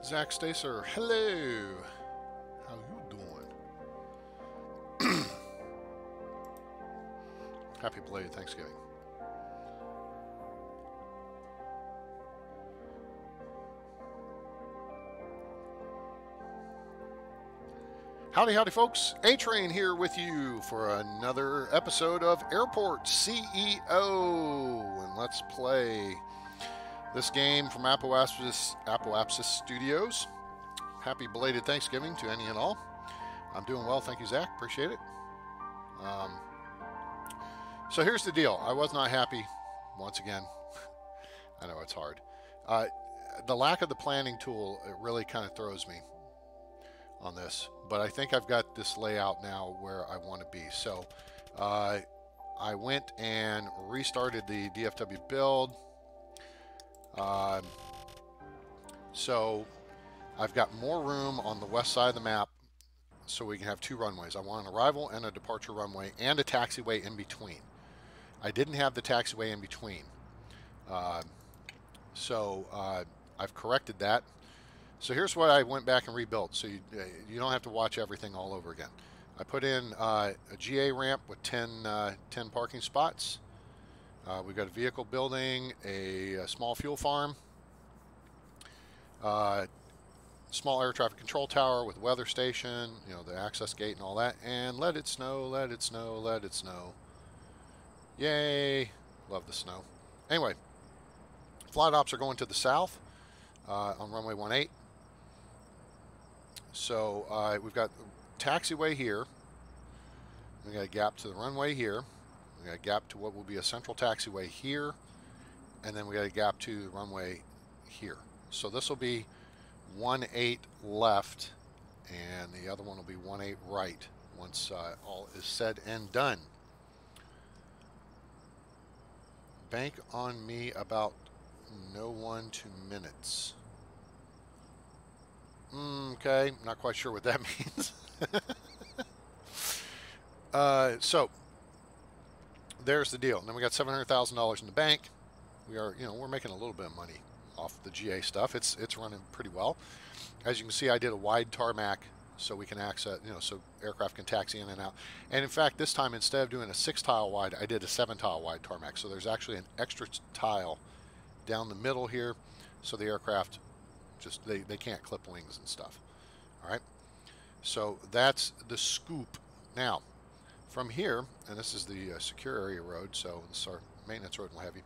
Zach Stacer, hello. How you doing? Happy belated Thanksgiving. Howdy, howdy, folks. A-Train here with you for another episode of Airport CEO. And let's play this game from Appalachia Studios. Happy belated Thanksgiving to any and all. I'm doing well, thank you, Zach. Appreciate it. So here's the deal. I was not happy, once again. I know it's hard. The lack of the planning tool, it really kind of throws me on this. But I think I've got this layout now where I want to be. So I went and restarted the DFW build. So I've got more room on the west side of the map so we can have two runways. I want an arrival and a departure runway and a taxiway in between. I didn't have the taxiway in between. So I've corrected that. So here's what I went back and rebuilt. So you don't have to watch everything all over again. I put in a GA ramp with 10 parking spots. We've got a vehicle building, a small fuel farm, small air traffic control tower with weather station, the access gate and all that. And let it snow, let it snow, let it snow. Yay! Love the snow. Anyway, flight ops are going to the south on runway 18. So we've got taxiway here. We got a gap to the runway here. We got a gap to what will be a central taxiway here, and then we got a gap to the runway here. So this will be 18 left, and the other one will be 18 right once all is said and done. Bank on me about no 1 2 minutes. Okay, not quite sure what that means. So there's the deal. And then we got $700,000 in the bank. We are, we're making a little bit of money off the GA stuff. It's running pretty well. As you can see, I did a wide tarmac so we can access, so aircraft can taxi in and out. And in fact, this time instead of doing a 6-tile wide, I did a 7-tile wide tarmac. So there's actually an extra tile down the middle here, so the aircraft just they can't clip wings and stuff. All right, so that's the scoop. Now from here, and this is the secure area road, so this is our maintenance road and what have you.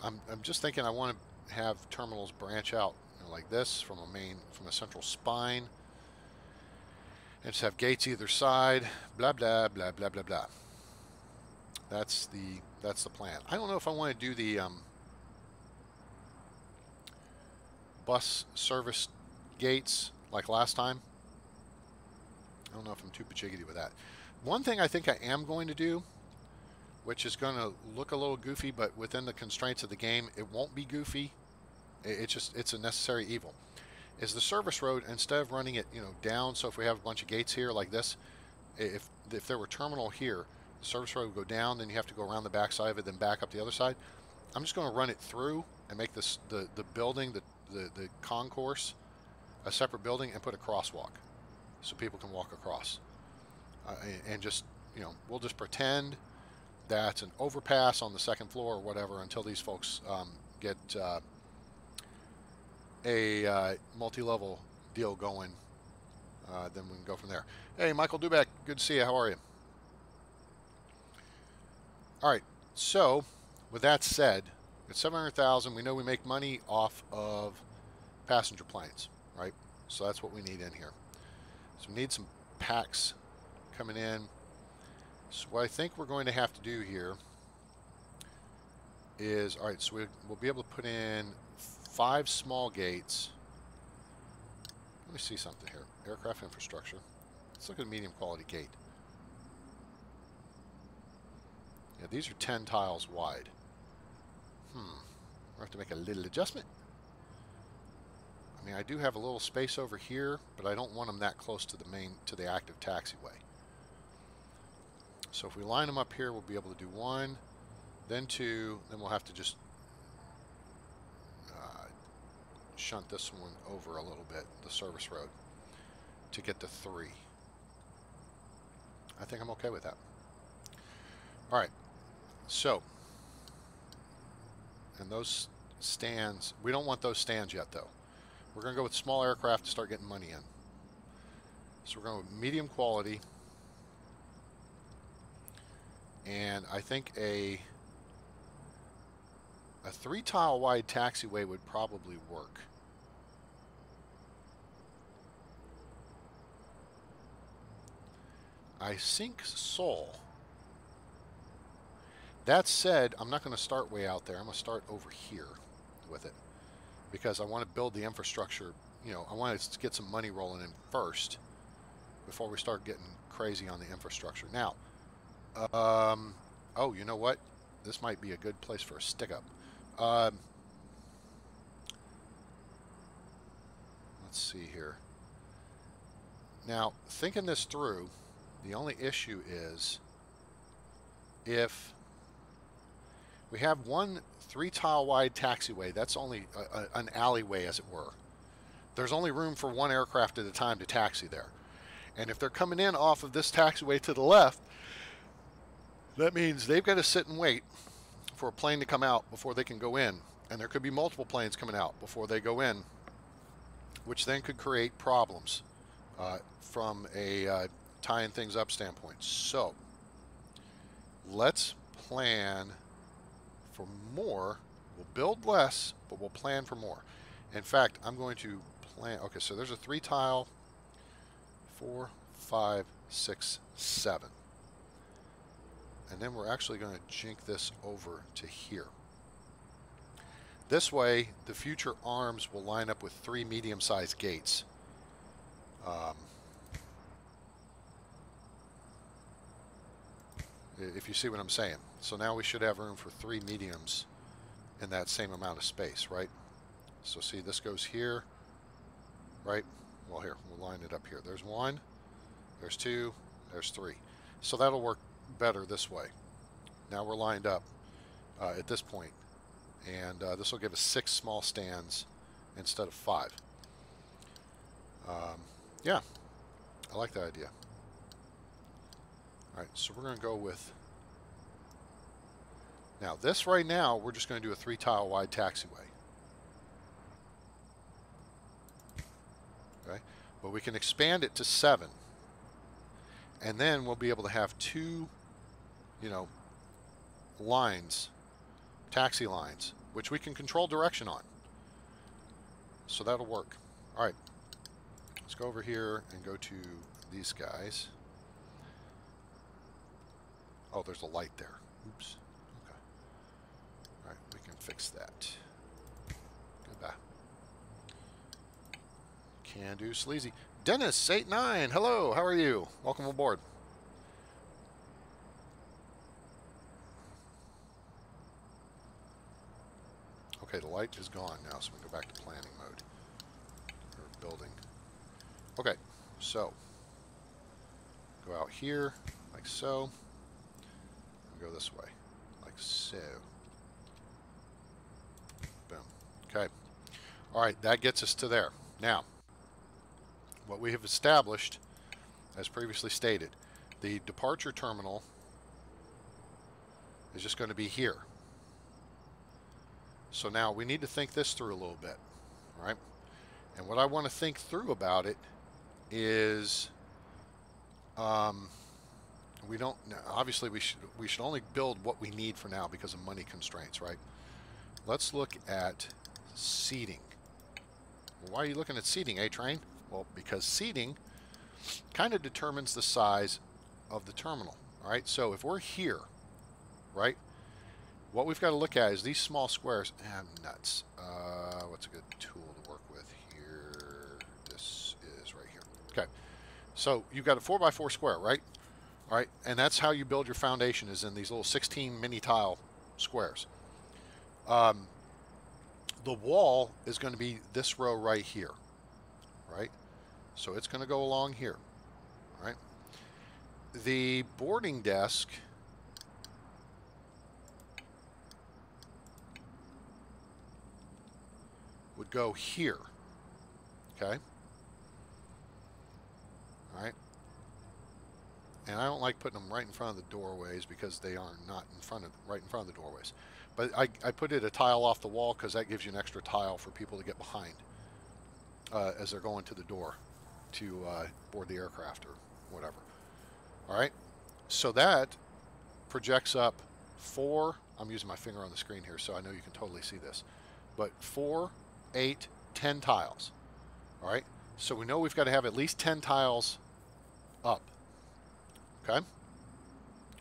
I'm just thinking I want to have terminals branch out like this from a central spine, and just have gates either side. Blah blah blah blah blah blah. That's the plan. I don't know if I want to do the bus service gates like last time. I don't know if I'm too pachiggity with that. One thing I think I am going to do, which is going to look a little goofy, but within the constraints of the game, it won't be goofy. It's a necessary evil. Is the service road, instead of running it down, so if we have a bunch of gates here like this, if there were terminal here, the service road would go down, then you have to go around the back side of it, then back up the other side. I'm just going to run it through and make this the building, the concourse, a separate building, and put a crosswalk so people can walk across. And just, we'll just pretend that's an overpass on the second floor or whatever until these folks get a multi-level deal going. Then we can go from there. Hey, Michael Dubeck, good to see you. How are you? All right, so with that said, at 700,000, we know we make money off of passenger planes, right? So that's what we need in here. So we need some packs coming in. So what I think we're going to have to do here is, all right, so we'll be able to put in 5 small gates. Let me see something here. Aircraft infrastructure. Let's look at a medium quality gate. Yeah, these are 10 tiles wide. We'll have to make a little adjustment. I mean, I do have a little space over here, but I don't want them that close to the active taxiway. So if we line them up here, we'll be able to do 1, then 2, then we'll have to just shunt this one over a little bit, the service road, to get to 3. I think I'm okay with that. All right, so, and those stands, we don't want those stands yet though. We're going to go with small aircraft to start getting money in. So we're going with medium quality, and I think a 3-tile wide taxiway would probably work. I think Seoul. That said, I'm not going to start way out there. I'm going to start over here with it because I want to build the infrastructure. You know, I want to get some money rolling in first before we start getting crazy on the infrastructure. Now, oh, you know what? This might be a good place for a stick-up. Let's see here. Now, thinking this through, the only issue is if we have one 3-tile wide taxiway, that's only an alleyway, as it were. There's only room for one aircraft at a time to taxi there. And if they're coming in off of this taxiway to the left, that means they've got to sit and wait for a plane to come out before they can go in. And there could be multiple planes coming out before they go in, which then could create problems from a tying things up standpoint. So let's plan for more. We'll build less, but we'll plan for more. In fact, I'm going to plan. Okay, so there's a 3-tile, 4, 5, 6, 7. And then we're actually going to jink this over to here. This way, the future arms will line up with 3 medium-sized gates. If you see what I'm saying. So now we should have room for 3 mediums in that same amount of space, right? So see, this goes here, right? Well, here, we'll line it up here. There's 1, there's 2, there's 3. So that'll work better this way. Now we're lined up at this point, and this will give us 6 small stands instead of 5. Yeah, I like that idea. All right, so we're going to go with, now this right now, we're just going to do a 3-tile wide taxiway. Okay, but we can expand it to 7. And then we'll be able to have 2, you know, lines, taxi lines, which we can control direction on. So that'll work. All right, let's go over here and go to these guys. Oh, there's a light there. Oops. Okay. All right, we can fix that. Goodbye. Can do sleazy. Dennis89, hello, how are you? Welcome aboard. Okay, the light is gone now, so we can go back to planning mode. Or building. Okay, so go out here, like so. And go this way, like so. Boom. Okay. All right, that gets us to there. Now, what we have established, as previously stated, the departure terminal is just going to be here. So now we need to think this through a little bit, all right? And what I want to think through about it is, we don't, obviously we should only build what we need for now because of money constraints, right? Let's look at seating. Well, why are you looking at seating, A-Train? Well, because seating kind of determines the size of the terminal, all right? So if we're here, right, what we've got to look at is these small squares. I'm nuts. What's a good tool to work with here? This is right here. Okay. So you've got a 4x4 square, right? All right. And that's how you build your foundation, is in these little 16 mini tile squares. The wall is going to be this row right here, right? So it's going to go along here, all right? The boarding desk would go here. Okay? All right? And I don't like putting them right in front of the doorways because they are not right in front of the doorways. But I put it a tile off the wall because that gives you an extra tile for people to get behind as they're going to the door to board the aircraft or whatever. All right? So that projects up 4, I'm using my finger on the screen here so I know you can totally see this, but 4, 8, 10 tiles. All right? So we know we've got to have at least 10 tiles up. Okay?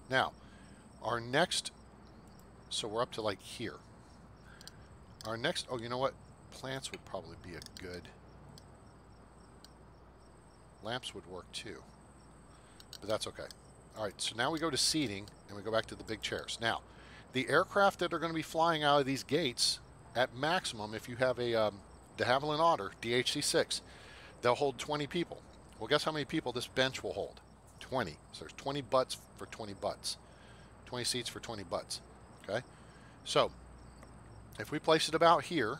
Now, our next, so we're up to like here. Our next, oh, you know what? Plants would probably be a good, lamps would work too, but that's okay. All right, so now we go to seating, and we go back to the big chairs. Now, the aircraft that are going to be flying out of these gates, at maximum, if you have a de Havilland Otter, DHC-6, they'll hold 20 people. Well, guess how many people this bench will hold? 20. So there's 20 butts for 20 butts. 20 seats for 20 butts. Okay? So, if we place it about here,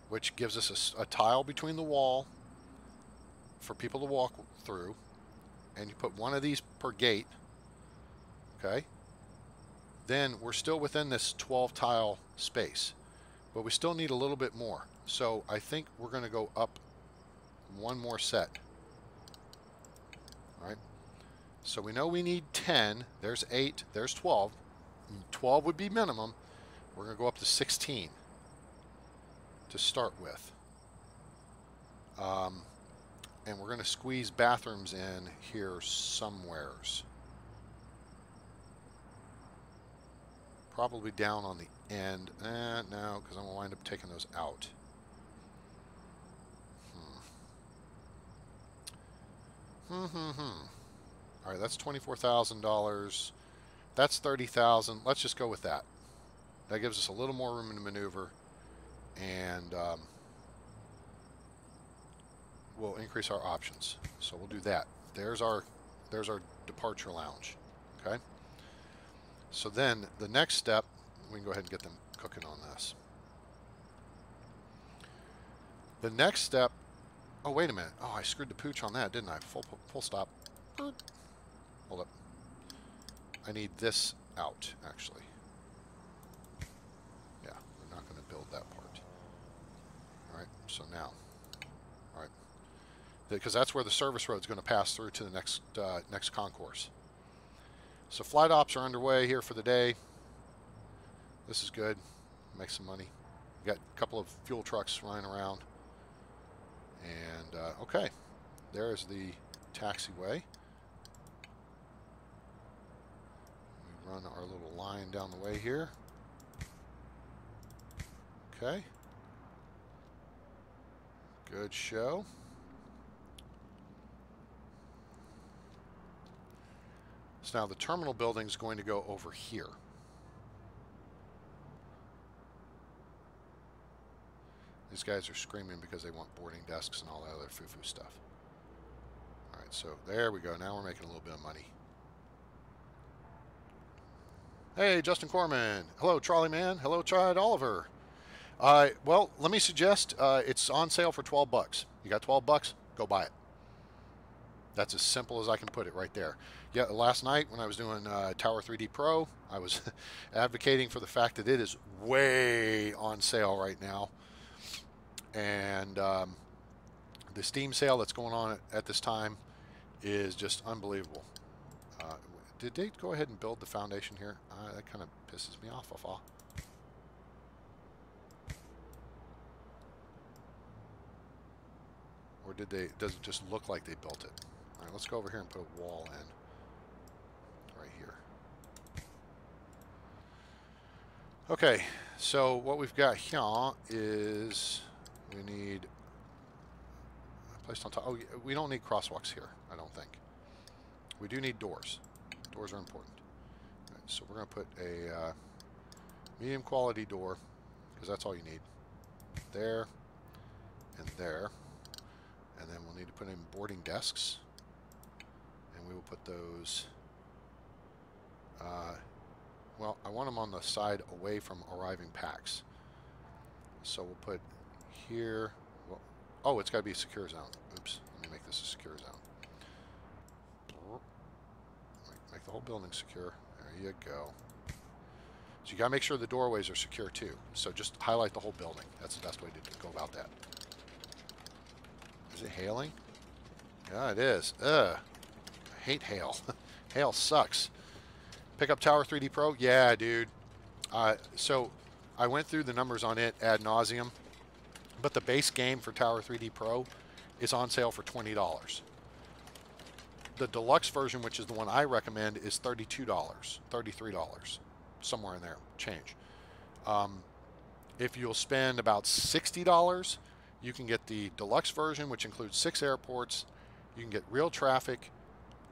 which gives us a tile between the wall for people to walk through, and you put one of these per gate, okay, then we're still within this 12 tile space, but we still need a little bit more. So I think we're going to go up one more set. All right, so we know we need 10, there's 8, there's 12. 12 would be minimum. We're going to go up to 16 to start with. And we're going to squeeze bathrooms in here somewheres. Probably down on the end. No, because I'm going to wind up taking those out. All right, that's $24,000. That's $30,000. Let's just go with that. That gives us a little more room to maneuver, and we'll increase our options. So we'll do that. There's our departure lounge. Okay. So then the next step, we can go ahead and get them cooking on this. The next step. Oh, wait a minute. Oh, I screwed the pooch on that, didn't I? Full stop. Hold up. I need this out, actually. Yeah, we're not going to build that part. All right, so now. All right. Because that's where the service road is going to pass through to the next concourse. So flight ops are underway here for the day. This is good. Make some money. We got a couple of fuel trucks running around. And, okay. There's the taxiway. We run our little line down the way here. Okay. Good show. So now the terminal building is going to go over here. These guys are screaming because they want boarding desks and all that other foo-foo stuff. All right, so there we go. Now we're making a little bit of money. Hey, Justin Corman. Hello, Trolley Man. Hello, Chad Oliver. Well, let me suggest it's on sale for 12 bucks. You got 12 bucks? Go buy it. That's as simple as I can put it right there. Yeah, last night when I was doing Tower 3D Pro, I was advocating for the fact that it is way on sale right now. And the Steam sale that's going on at this time is just unbelievable. Did they go ahead and build the foundation here? That kind of pisses me off. Or did they? Does it just look like they built it? All right, let's go over here and put a wall in right here. Okay, so what we've got here is we need placed on top. Oh, we don't need crosswalks here, I don't think. We do need doors. Doors are important. All right, so we're going to put a medium quality door, because that's all you need. There and there. And then we'll need to put in boarding desks. And we will put those, well, I want them on the side away from arriving packs. So we'll put here. Well, oh, it's got to be a secure zone. Oops. Let me make this a secure zone. Make the whole building secure. There you go. So you got to make sure the doorways are secure too. So just highlight the whole building. That's the best way to go about that. Is it hailing? Yeah, it is. Ugh. I hate hail. Hail sucks. Pick up Tower 3D Pro? Yeah, dude. So I went through the numbers on it ad nauseum, but the base game for Tower 3D Pro is on sale for $20. The deluxe version, which is the one I recommend, is $32, $33, somewhere in there, change. If you'll spend about $60, you can get the deluxe version, which includes 6 airports. You can get real traffic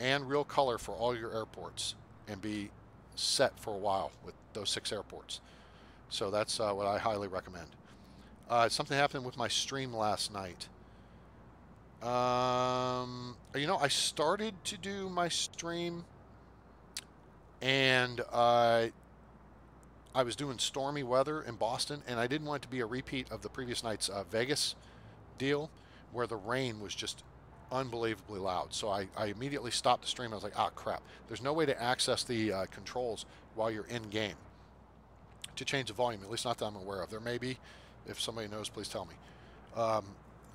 and real color for all your airports and be set for a while with those 6 airports. So that's what I highly recommend. Something happened with my stream last night. You know, I started to do my stream and I was doing stormy weather in Boston, and I didn't want it to be a repeat of the previous night's Vegas deal where the rain was just unbelievably loud. So I immediately stopped the stream. I was like, ah, crap. There's no way to access the controls while you're in game to change the volume, at least not that I'm aware of. There may be. If somebody knows, please tell me.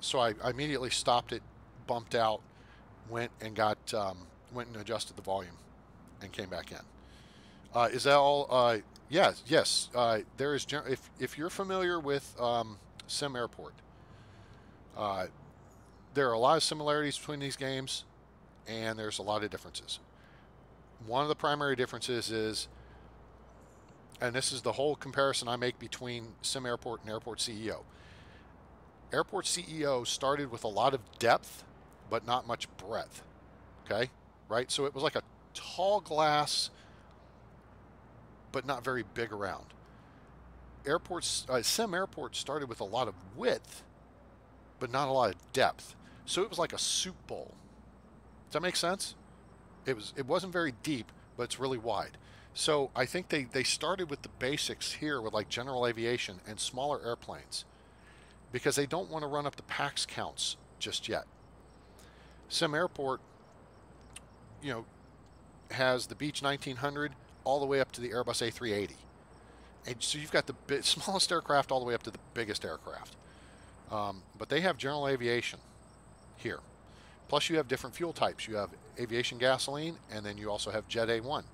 So I immediately stopped it, bumped out, went and adjusted the volume and came back in. Is that all? Yes. There is. If you're familiar with Sim Airport, there are a lot of similarities between these games, and there's a lot of differences. One of the primary differences is, and this is the whole comparison I make between Sim Airport and Airport CEO. Airport CEO started with a lot of depth, but not much breadth. Okay, right? So it was like a tall glass, but not very big around. Sim Airport started with a lot of width, but not a lot of depth. So it was like a soup bowl. Does that make sense? It wasn't very deep, but it's really wide. So I think they started with the basics here with like general aviation and smaller airplanes because they don't want to run up the PAX counts just yet. Sim Airport, you know, has the Beech 1900 all the way up to the Airbus A380. And so you've got the smallest aircraft all the way up to the biggest aircraft. But they have general aviation here. Plus you have different fuel types. You have aviation gasoline, and then you also have Jet A1.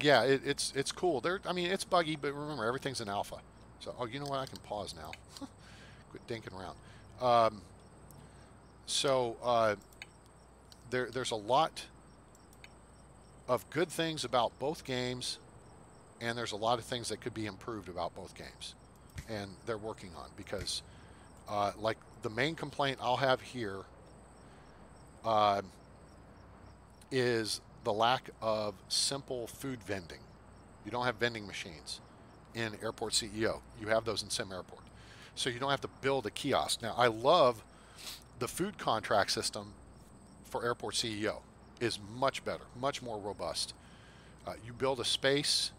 Yeah, it's cool. I mean, it's buggy, but remember, everything's in alpha. So, oh, you know what? I can pause now. Quit dinking around. There's a lot of good things about both games, and there's a lot of things that could be improved about both games, and they're working on, because like the main complaint I'll have here is the lack of simple food vending. You don't have vending machines in Airport CEO. You have those in Sim Airport. So you don't have to build a kiosk. Now, I love the food contract system for Airport CEO. Is much better, much more robust. You build a space,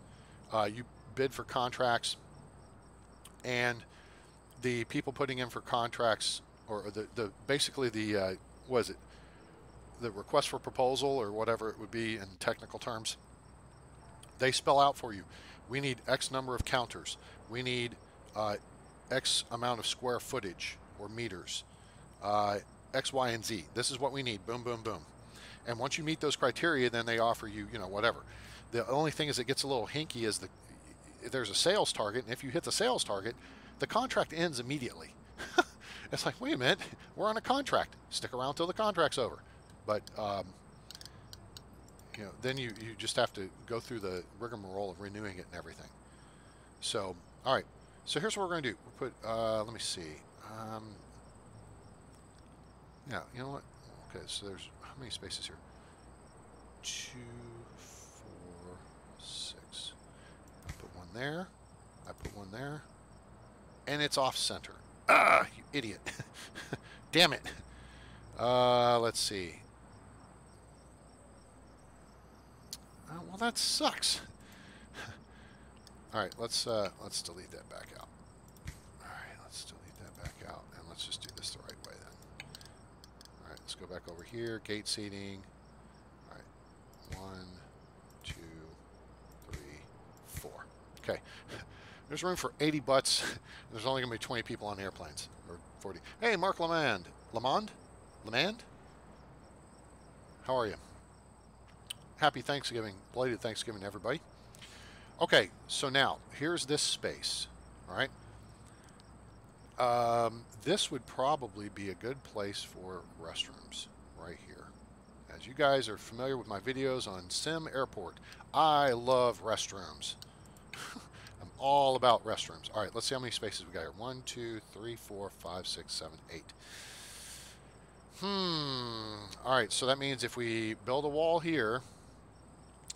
you bid for contracts, and the people putting in for contracts, or basically the what is it? The request for proposal, or whatever it would be in technical terms, they spell out for you. We need X number of counters. We need X amount of square footage or meters. X, Y, and Z. This is what we need. Boom, boom, boom. And once you meet those criteria, then they offer you, whatever. The only thing is it gets a little hinky is there's a sales target, and if you hit the sales target, the contract ends immediately. It's like, wait a minute, we're on a contract. Stick around till the contract's over. But then you just have to go through the rigmarole of renewing it and everything. So, all right. So here's what we're going to do. We'll put, let me see. Yeah, you know what? Okay, so there's how many spaces here? 2, 4, 6. I put one there. I put one there. And it's off center. Ah, you idiot. Damn it. Let's see. Well, that sucks. All right, let's delete that back out. All right, let's delete that back out, and let's just do this the right way then. All right, let's go back over here. Gate seating. All right, 1, 2, 3, 4. Okay, there's room for 80 butts. There's only going to be 20 people on airplanes, or 40. Hey, Mark Lamond. Lamond? How are you? Happy Thanksgiving, belated Thanksgiving to everybody. Okay, so now, here's this space, all right? This would probably be a good place for restrooms right here. As you guys are familiar with my videos on Sim Airport, I love restrooms. I'm all about restrooms. All right, let's see how many spaces we got here. 1, 2, 3, 4, 5, 6, 7, 8. All right, so that means if we build a wall here,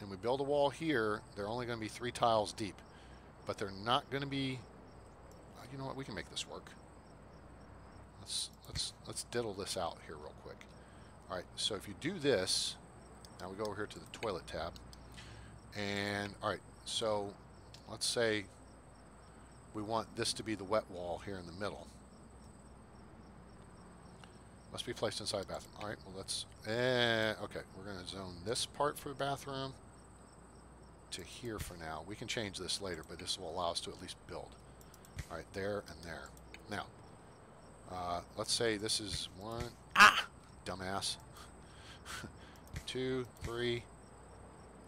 and we build a wall here, they're only going to be 3 tiles deep. But they're not going to be... you know what? We can make this work. Let's diddle this out here real quick. All right, so if you do this, now we go over here to the toilet tab. And, all right, so let's say we want this to be the wet wall here in the middle. Must be placed inside the bathroom. All right, well, let's... okay, we're going to zone this part for the bathroom to here for now. We can change this later, but this will allow us to at least build. All right, there and there. Now, let's say this is 1... dumbass. 2, 3,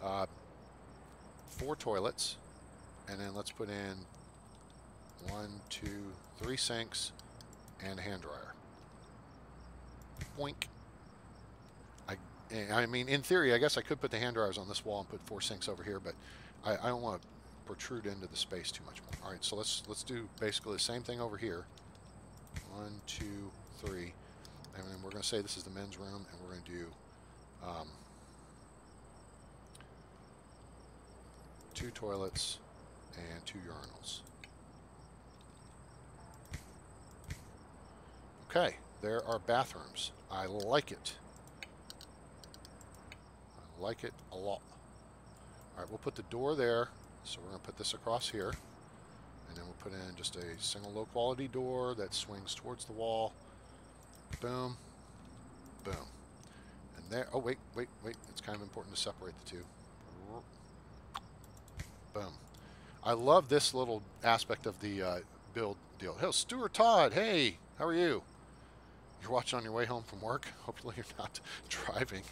4 toilets, and then let's put in 1, 2, 3 sinks and a hand dryer. Boink. I mean, in theory, I guess I could put the hand dryers on this wall and put 4 sinks over here, but I don't want to protrude into the space too much more. All right, so let's do basically the same thing over here. 1, 2, 3, and then we're going to say this is the men's room, and we're going to do 2 toilets and 2 urinals. Okay, there are bathrooms. I like it. I like it a lot. All right, we'll put the door there. So we're going to put this across here. And then we'll put in just a single low quality door that swings towards the wall. Boom. Boom. And there, oh, wait. It's kind of important to separate the two. Boom. I love this little aspect of the build deal. Hey, Stuart Todd, hey, how are you? You're watching on your way home from work. Hopefully you're not driving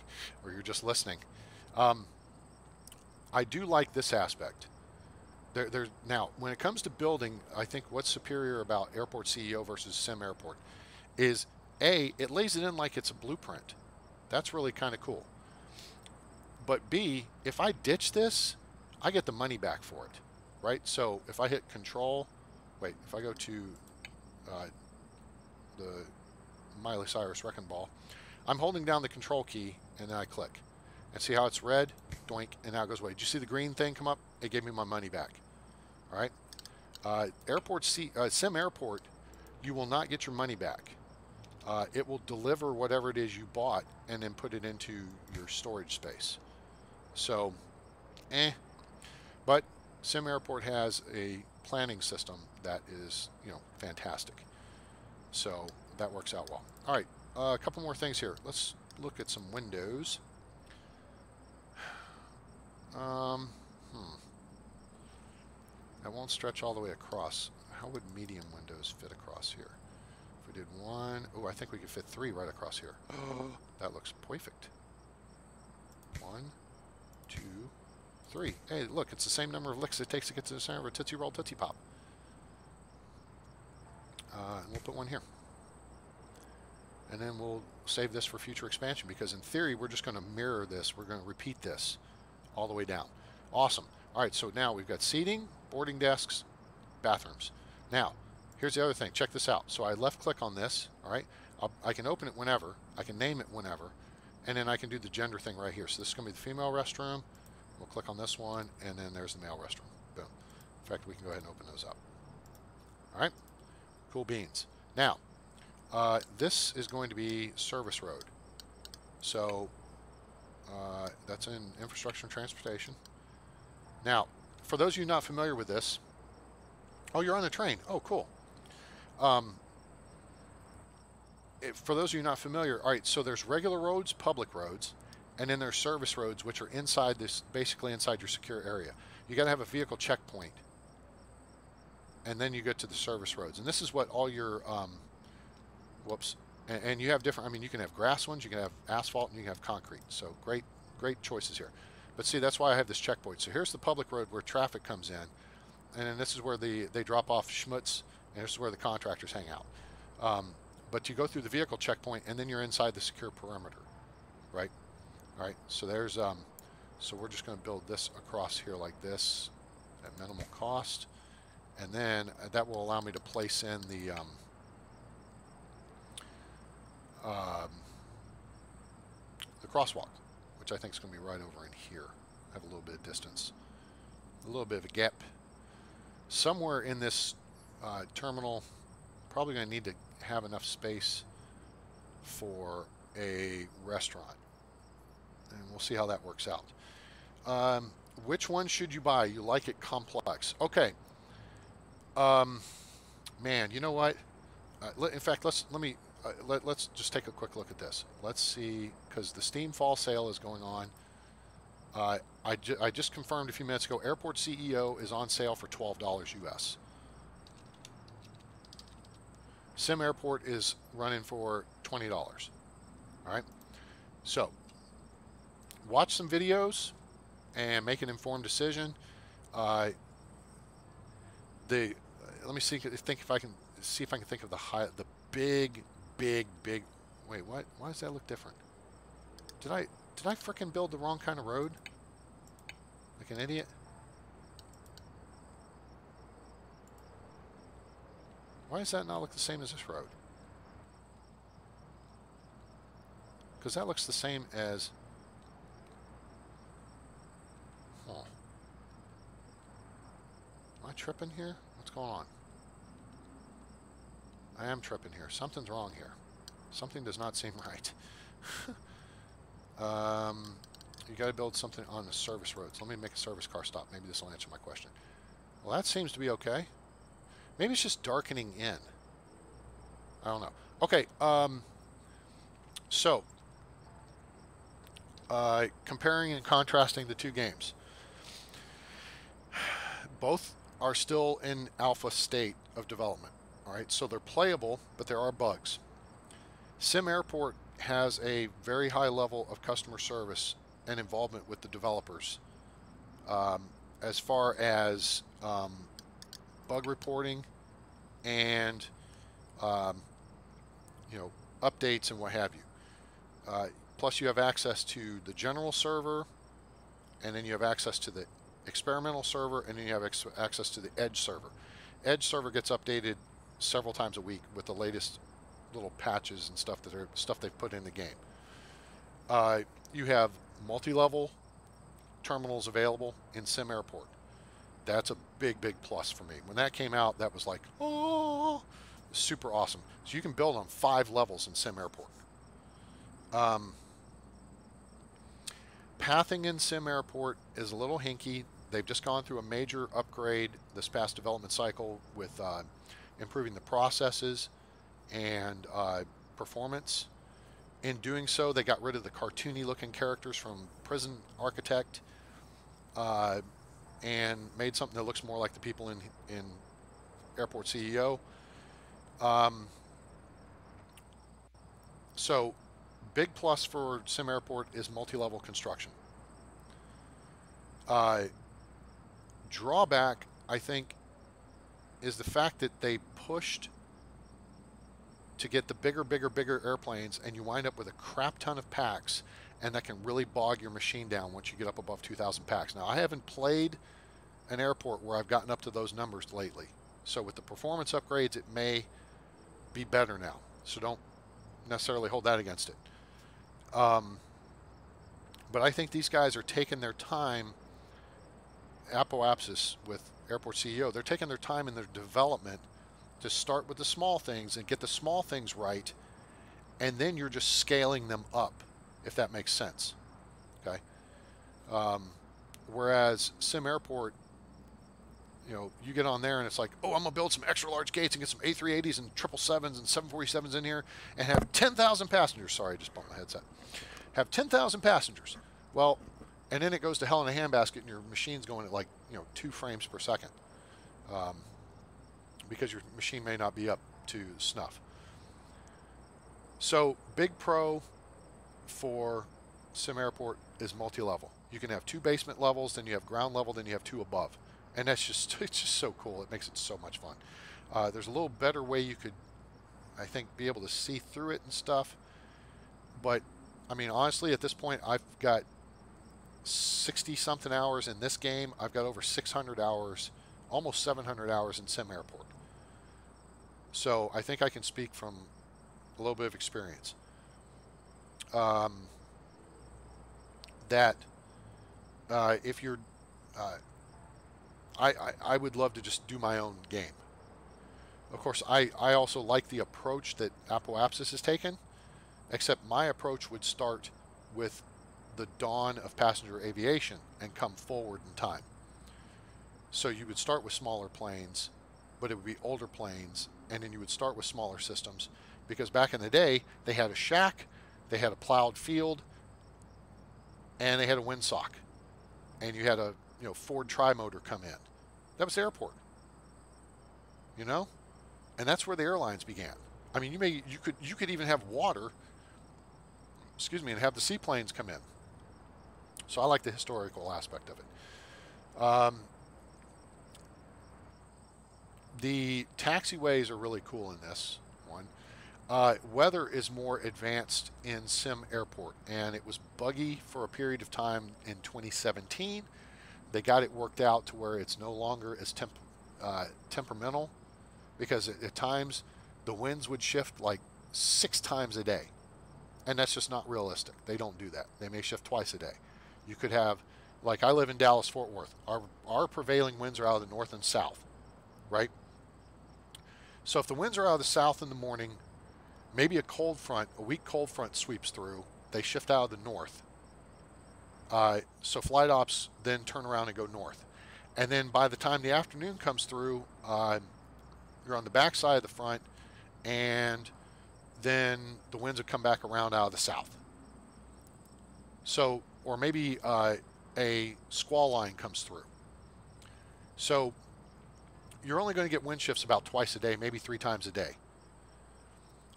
or you're just listening. I do like this aspect. Now, when it comes to building, I think what's superior about Airport CEO versus Sim Airport is, A, it lays it in like it's a blueprint. That's really kind of cool. But B, if I ditch this, I get the money back for it, right? So if I hit Control, if I go to the Miley Cyrus Wrecking Ball, I'm holding down the Control key, and then I click. And see how it's red? Doink, and now it goes away. Did you see the green thing come up? It gave me my money back. All right? Sim Airport, you will not get your money back. It will deliver whatever it is you bought and then put it into your storage space. So, But Sim Airport has a planning system that is, fantastic. So that works out well. All right, a couple more things here. Let's look at some windows. That won't stretch all the way across. How would medium windows fit across here? If we did 1, oh, I think we could fit 3 right across here. Oh, that looks perfect. 1, 2, 3. Hey, look, it's the same number of licks it takes to get to the center of a Tootsie Roll Tootsie Pop. And we'll put 1 here. And then we'll save this for future expansion because in theory, we're just going to mirror this. We're going to repeat this all the way down. Awesome. All right, so now we've got seating, boarding desks, bathrooms. Now, here's the other thing. Check this out. So I left click on this, all right? I can open it whenever. I can name it whenever. And then I can do the gender thing right here. So this is going to be the female restroom. We'll click on this one, and then there's the male restroom. Boom. In fact, we can go ahead and open those up. All right? Cool beans. Now, this is going to be service road. So that's in infrastructure and transportation. Now, for those of you not familiar with this, oh, you're on the train. Oh, cool. Um, for those of you not familiar, all right, so there's regular roads, public roads, and then there's service roads, which are inside this, basically inside your secure area. You got to have a vehicle checkpoint, and then you get to the service roads. And this is what all your, whoops, and you have different, I mean, you can have grass ones, you can have asphalt, and you can have concrete. So great, great choices here. But see, that's why I have this checkpoint. So here's the public road where traffic comes in, and then this is where they drop off schmutz, and this is where the contractors hang out. But you go through the vehicle checkpoint, and then you're inside the secure perimeter, right? All right, so there's, so we're just going to build this across here like this at minimal cost, and then that will allow me to place in the crosswalk, which I think is going to be right over in here. Have a little bit of distance, a little bit of a gap. Somewhere in this terminal, probably going to need to have enough space for a restaurant, and we'll see how that works out. Which one should you buy? You like it complex? Okay. Man, you know what? In fact, let's just take a quick look at this. Let's see, because the Steam Fall Sale is going on. I just confirmed a few minutes ago. Airport CEO is on sale for $12 US. Sim Airport is running for $20. All right. So watch some videos and make an informed decision. Let me see if I can think of the big. Wait, what? Why does that look different? Did I frickin' build the wrong kind of road? Like an idiot? Why does that not look the same as this road? Because that looks the same as... Huh. Am I tripping here? What's going on? I am tripping here. Something's wrong here. Something does not seem right. You got to build something on the service roads. Let me make a service car stop. Maybe this will answer my question. Well, that seems to be okay. Maybe it's just darkening in. I don't know. Okay, so comparing and contrasting the two games. Both are still in alpha state of development. All right, so they're playable, but there are bugs. Sim Airport has a very high level of customer service and involvement with the developers, as far as bug reporting and updates and what have you. Plus, you have access to the general server, and then you have access to the experimental server, and then you have access to the Edge server. Edge server gets updated several times a week with the latest little patches and stuff they've put in the game. You have multi-level terminals available in Sim Airport. That's a big plus for me. When that came out, that was like, oh, super awesome. So you can build on 5 levels in Sim Airport. Pathing in Sim Airport is a little hinky. They've just gone through a major upgrade this past development cycle with improving the processes and performance. In doing so, they got rid of the cartoony looking characters from Prison Architect and made something that looks more like the people in Airport CEO. So big plus for Sim Airport is multi-level construction. Drawback, I think, is the fact that they pushed to get the bigger airplanes, and you wind up with a crap ton of packs, and that can really bog your machine down once you get up above 2,000 packs. Now, I haven't played an airport where I've gotten up to those numbers lately. So with the performance upgrades, it may be better now. So don't necessarily hold that against it. But I think these guys are taking their time, Apoapsis with Airport CEO, they're taking their time in their development to start with the small things and get the small things right, and then you're just scaling them up, if that makes sense. Okay. Whereas Sim Airport, you get on there and it's like, oh, I'm gonna build some extra large gates and get some A380s and 777s and 747s in here and have 10,000 passengers. Sorry, I just bumped my headset. Have 10,000 passengers. Well, and then it goes to hell in a handbasket and your machine's going at like 2 frames per second, because your machine may not be up to snuff. So big pro for Sim Airport is multi-level. You can have 2 basement levels, then you have ground level, then you have 2 above. And it's just so cool. It makes it so much fun. There's a little better way you could, I think, be able to see through it and stuff. But, I mean, honestly, at this point, I've got 60-something hours in this game. I've got over 600 hours, almost 700 hours in Sim Airport. So I think I can speak from a little bit of experience. That if you're, I would love to just do my own game. Of course, I also like the approach that Apoapsis has taken, except my approach would start with the dawn of passenger aviation and come forward in time. So you would start with smaller planes, but it would be older planes, and then you would start with smaller systems, because back in the day, they had a shack, they had a plowed field, and they had a windsock, and you had a Ford tri-motor come in. That was the airport, and that's where the airlines began. I mean, you could even have water, and have the seaplanes come in. So I like the historical aspect of it. The taxiways are really cool in this one. Weather is more advanced in Sim Airport, and it was buggy for a period of time in 2017. They got it worked out to where it's no longer as temperamental, because at times the winds would shift like 6 times a day, and that's just not realistic. They don't do that. They may shift twice a day. You could have, like I live in Dallas Fort Worth. Our prevailing winds are out of the north and south, right? So if the winds are out of the south in the morning, maybe a weak cold front sweeps through. They shift out of the north. So flight ops then turn around and go north. And then by the time the afternoon comes through, you're on the back side of the front, and then the winds would come back around out of the south. So, or maybe a squall line comes through. So you're only going to get wind shifts about twice a day, maybe 3 times a day.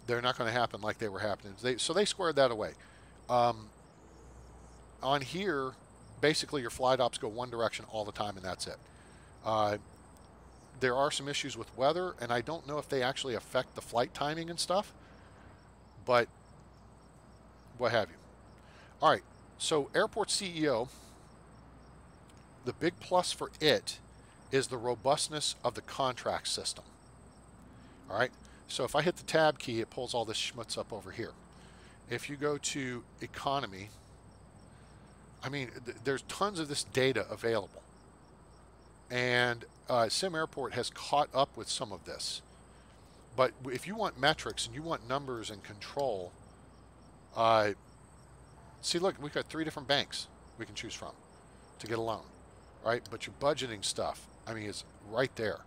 They're not going to happen like they were happening. So they squared that away. On here, basically your flight ops go one direction all the time, and that's it. There are some issues with weather, and I don't know if they actually affect the flight timing and stuff, but what have you. All right, so Airport CEO, the big plus for it is the robustness of the contract system. All right, so if I hit the tab key, it pulls all this schmutz up over here. If you go to economy, I mean, there's tons of this data available. And Sim Airport has caught up with some of this. But if you want metrics and you want numbers and control, see, look, we've got 3 different banks we can choose from to get a loan, right? But your budgeting stuff, I mean, is right there.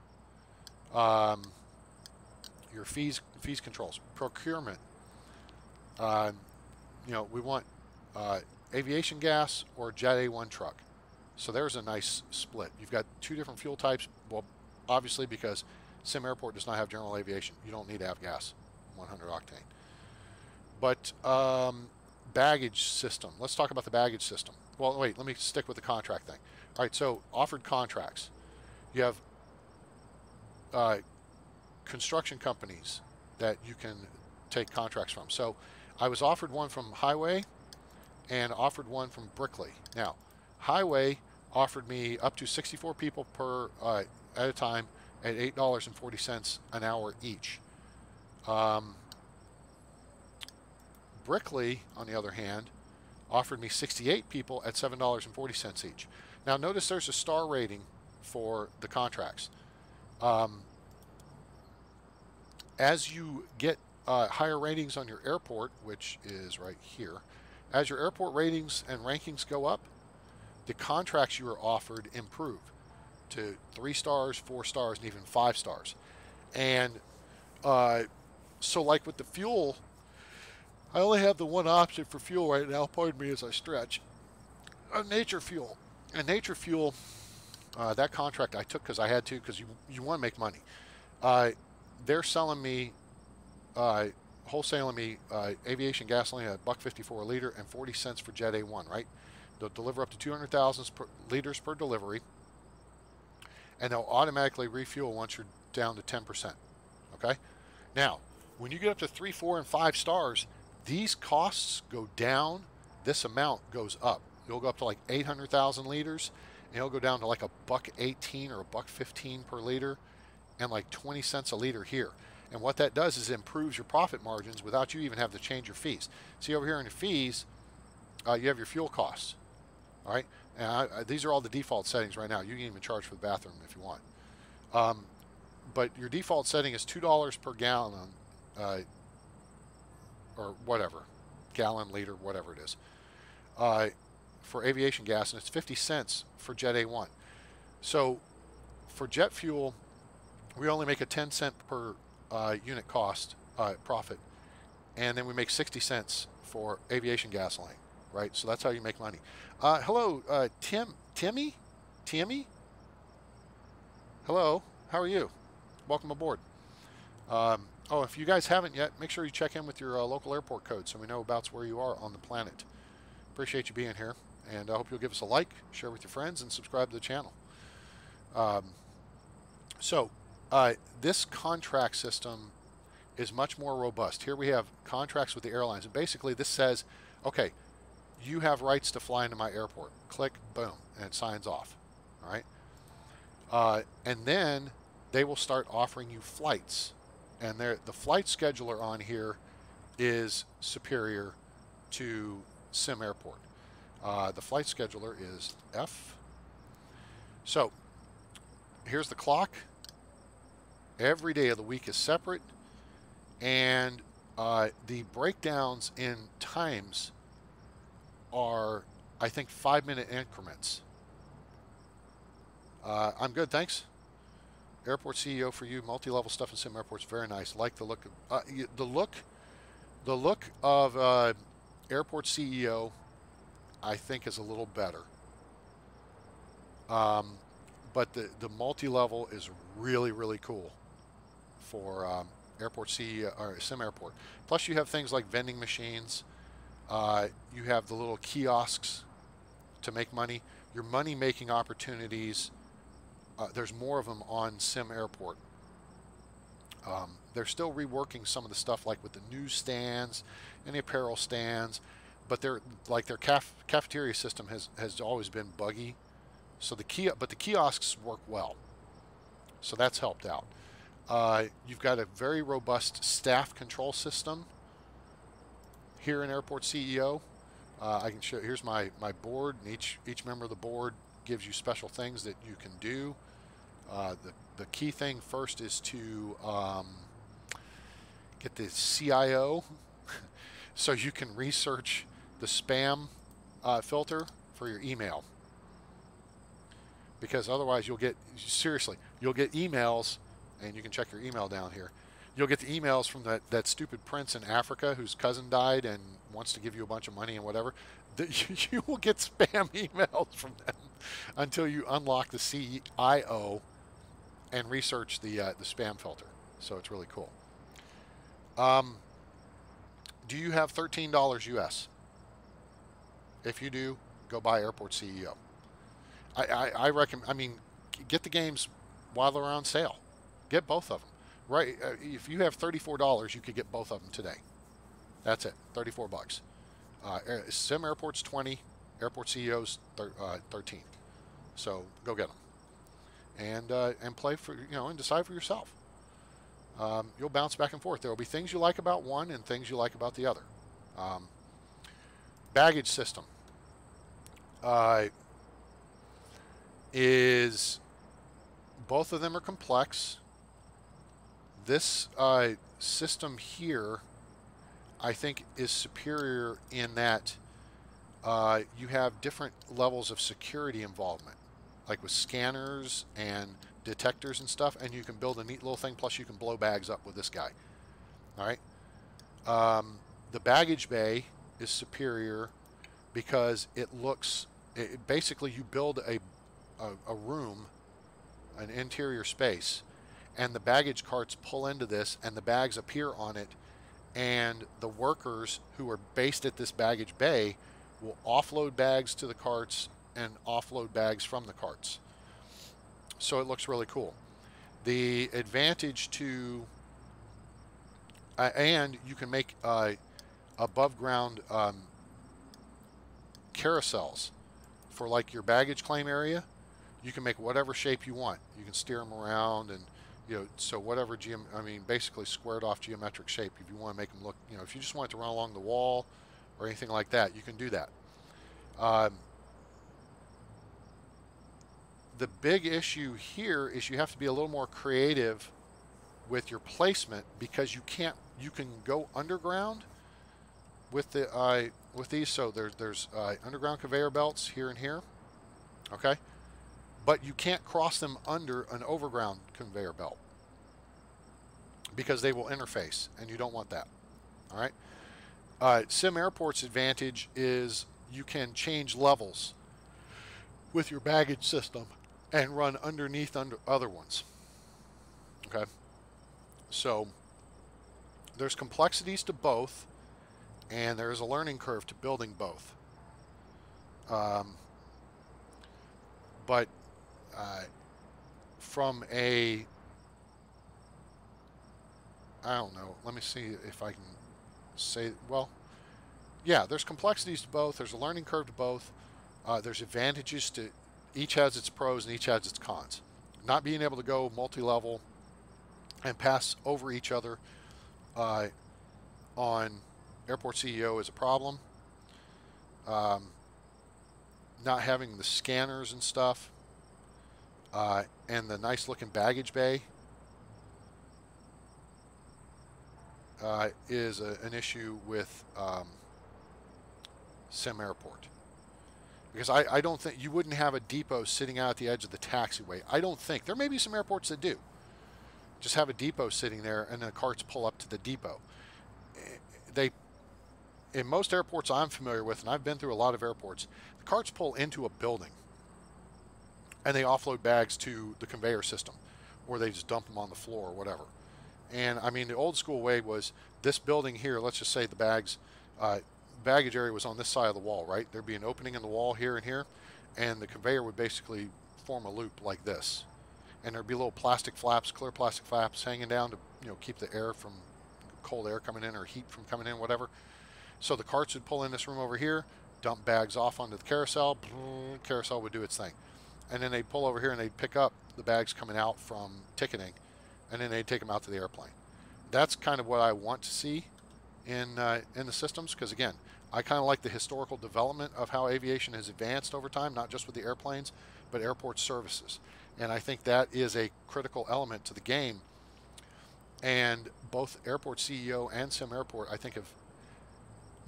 Your fees controls, procurement. We want aviation gas or Jet A1 truck. So there's a nice split. You've got 2 different fuel types. Well, obviously, because Sim Airport does not have general aviation, you don't need to have gas, 100 octane. But baggage system. Let's talk about the baggage system. Well, wait, let me stick with the contract thing. All right, so offered contracts. You have construction companies that you can take contracts from. So I was offered one from Highway and offered one from Brickley. Now, Highway offered me up to 64 people at a time at $8.40 an hour each. Brickley, on the other hand, offered me 68 people at $7.40 each. Now, notice there's a star rating for the contracts. As you get higher ratings on your airport, which is right here, as your airport ratings and rankings go up, the contracts you are offered improve. to 3 stars, 4 stars, and even 5 stars. And uh, so like with the fuel, I only have the one option for fuel right now, pardon me as I stretch, Nature Fuel. And Nature Fuel, that contract I took because I had to, because you want to make money. They're selling me, wholesaling me aviation gasoline at $1.54 a liter and 40 cents for Jet A1, right? They'll deliver up to 200,000 liters per delivery, and they'll automatically refuel once you're down to 10%. Okay? Now, when you get up to 3, 4, and 5 stars, these costs go down. This amount goes up. You'll go up to like 800,000 liters, and it'll go down to like $1.18 or $1.15 per liter, and like 20 cents a liter here. And what that does is it improves your profit margins without you even having to change your fees. See over here in the fees, you have your fuel costs. All right, and these are all the default settings right now. You can even charge for the bathroom if you want. But your default setting is $2 per gallon, or whatever, gallon, liter, whatever it is, for aviation gas, and it's 50 cents for Jet A1. So for jet fuel, we only make a 10-cent per unit cost profit, and then we make 60 cents for aviation gasoline, right? So that's how you make money. Hello, Timmy? Hello, how are you? Welcome aboard. Oh, if you guys haven't yet, make sure you check in with your local airport code so we know about where you are on the planet. Appreciate you being here, and I hope you'll give us a like, share with your friends, and subscribe to the channel. This contract system is much more robust. Here we have contracts with the airlines, and basically this says, okay, you have rights to fly into my airport. Click, boom, and it signs off. All right, and then they will start offering you flights, and the flight scheduler on here is superior to Sim Airport. The flight scheduler is F. So here's the clock. Every day of the week is separate, and the breakdowns in times are, I think, 5-minute increments. I'm good, thanks. Airport CEO for you. Multi-level stuff in Sim Airport's very nice. Like the look of the look of Airport CEO, I think, is a little better. But the multi-level is really, really cool for Airport CEO or Sim Airport. Plus, you have things like vending machines. You have the little kiosks to make money. Your money-making opportunities, there's more of them on Sim Airport. They're still reworking some of the stuff, like with the newsstands and the apparel stands, but their cafeteria system has always been buggy. So the kiosks work well, so that's helped out. You've got a very robust staff control system here in Airport CEO. I can show. Here's my board, and each member of the board gives you special things that you can do. The key thing first is to get the CIO, so you can research the spam filter for your email. Because otherwise you'll get emails, and you can check your email down here. You'll get the emails from that stupid prince in Africa whose cousin died and wants to give you a bunch of money and whatever. You will get spam emails from them until you unlock the CIO and research the spam filter. So it's really cool. Do you have $13 US? If you do, go buy Airport CEO. I recommend. I mean, get the games while they're on sale. Get both of them. Right? If you have $34, you could get both of them today. That's it. 34 bucks. Sim Airport's 20. Airport CEO's 13. So go get them and play for and decide for yourself. You'll bounce back and forth. There will be things you like about one and things you like about the other. Baggage system. Is both of them are complex. This system here, I think, is superior in that you have different levels of security involvement. like with scanners and detectors and stuff, and you can build a neat little thing. Plus, you can blow bags up with this guy. All right. The baggage bay is superior because basically you build a room, an interior space, and the baggage carts pull into this, and the bags appear on it, and the workers who are based at this baggage bay will offload bags to the carts and offload bags from the carts. So it looks really cool. The advantage to and you can make above ground carousels for like your baggage claim area. You can make whatever shape you want. You can steer them around, and so whatever basically squared off geometric shape. If you want to make them look, if you just want it to run along the wall or anything like that, you can do that. The big issue here is you have to be a little more creative with your placement, because you can go underground with these. So there's underground conveyor belts here and here, okay, but you can't cross them under an overground conveyor belt because they will interface, and you don't want that. All right. Sim Airport's advantage is you can change levels with your baggage system and run underneath other ones. Okay. So there's complexities to both, and there's a learning curve to building both. But from I don't know, let me see if I can say, well, yeah, there's complexities to both. There's a learning curve to both. There's advantages to each, has its pros and each has its cons. Not being able to go multi-level and pass over each other on Airport CEO is a problem. Not having the scanners and stuff and the nice looking baggage bay is an issue with Sim Airport. Because I don't think you wouldn't have a depot sitting out at the edge of the taxiway. I don't think. There may be some airports that do. Just have a depot sitting there, and the carts pull up to the depot. In most airports I'm familiar with, and I've been through a lot of airports, the carts pull into a building, and they offload bags to the conveyor system, or they just dump them on the floor or whatever. And I mean, the old school way was this building here. Let's just say the baggage area was on this side of the wall, right? There'd be an opening in the wall here and here, and the conveyor would basically form a loop like this. And there'd be little plastic flaps, clear plastic flaps hanging down to keep the air from cold air coming in or heat from coming in, whatever. So the carts would pull in this room over here, dump bags off onto the carousel. Carousel would do its thing, and then they'd pull over here and they'd pick up the bags coming out from ticketing, and then they'd take them out to the airplane. That's kind of what I want to see in the systems, because again, I kind of like the historical development of how aviation has advanced over time, not just with the airplanes, but airport services. And I think that is a critical element to the game. And both Airport CEO and Sim Airport, I think, have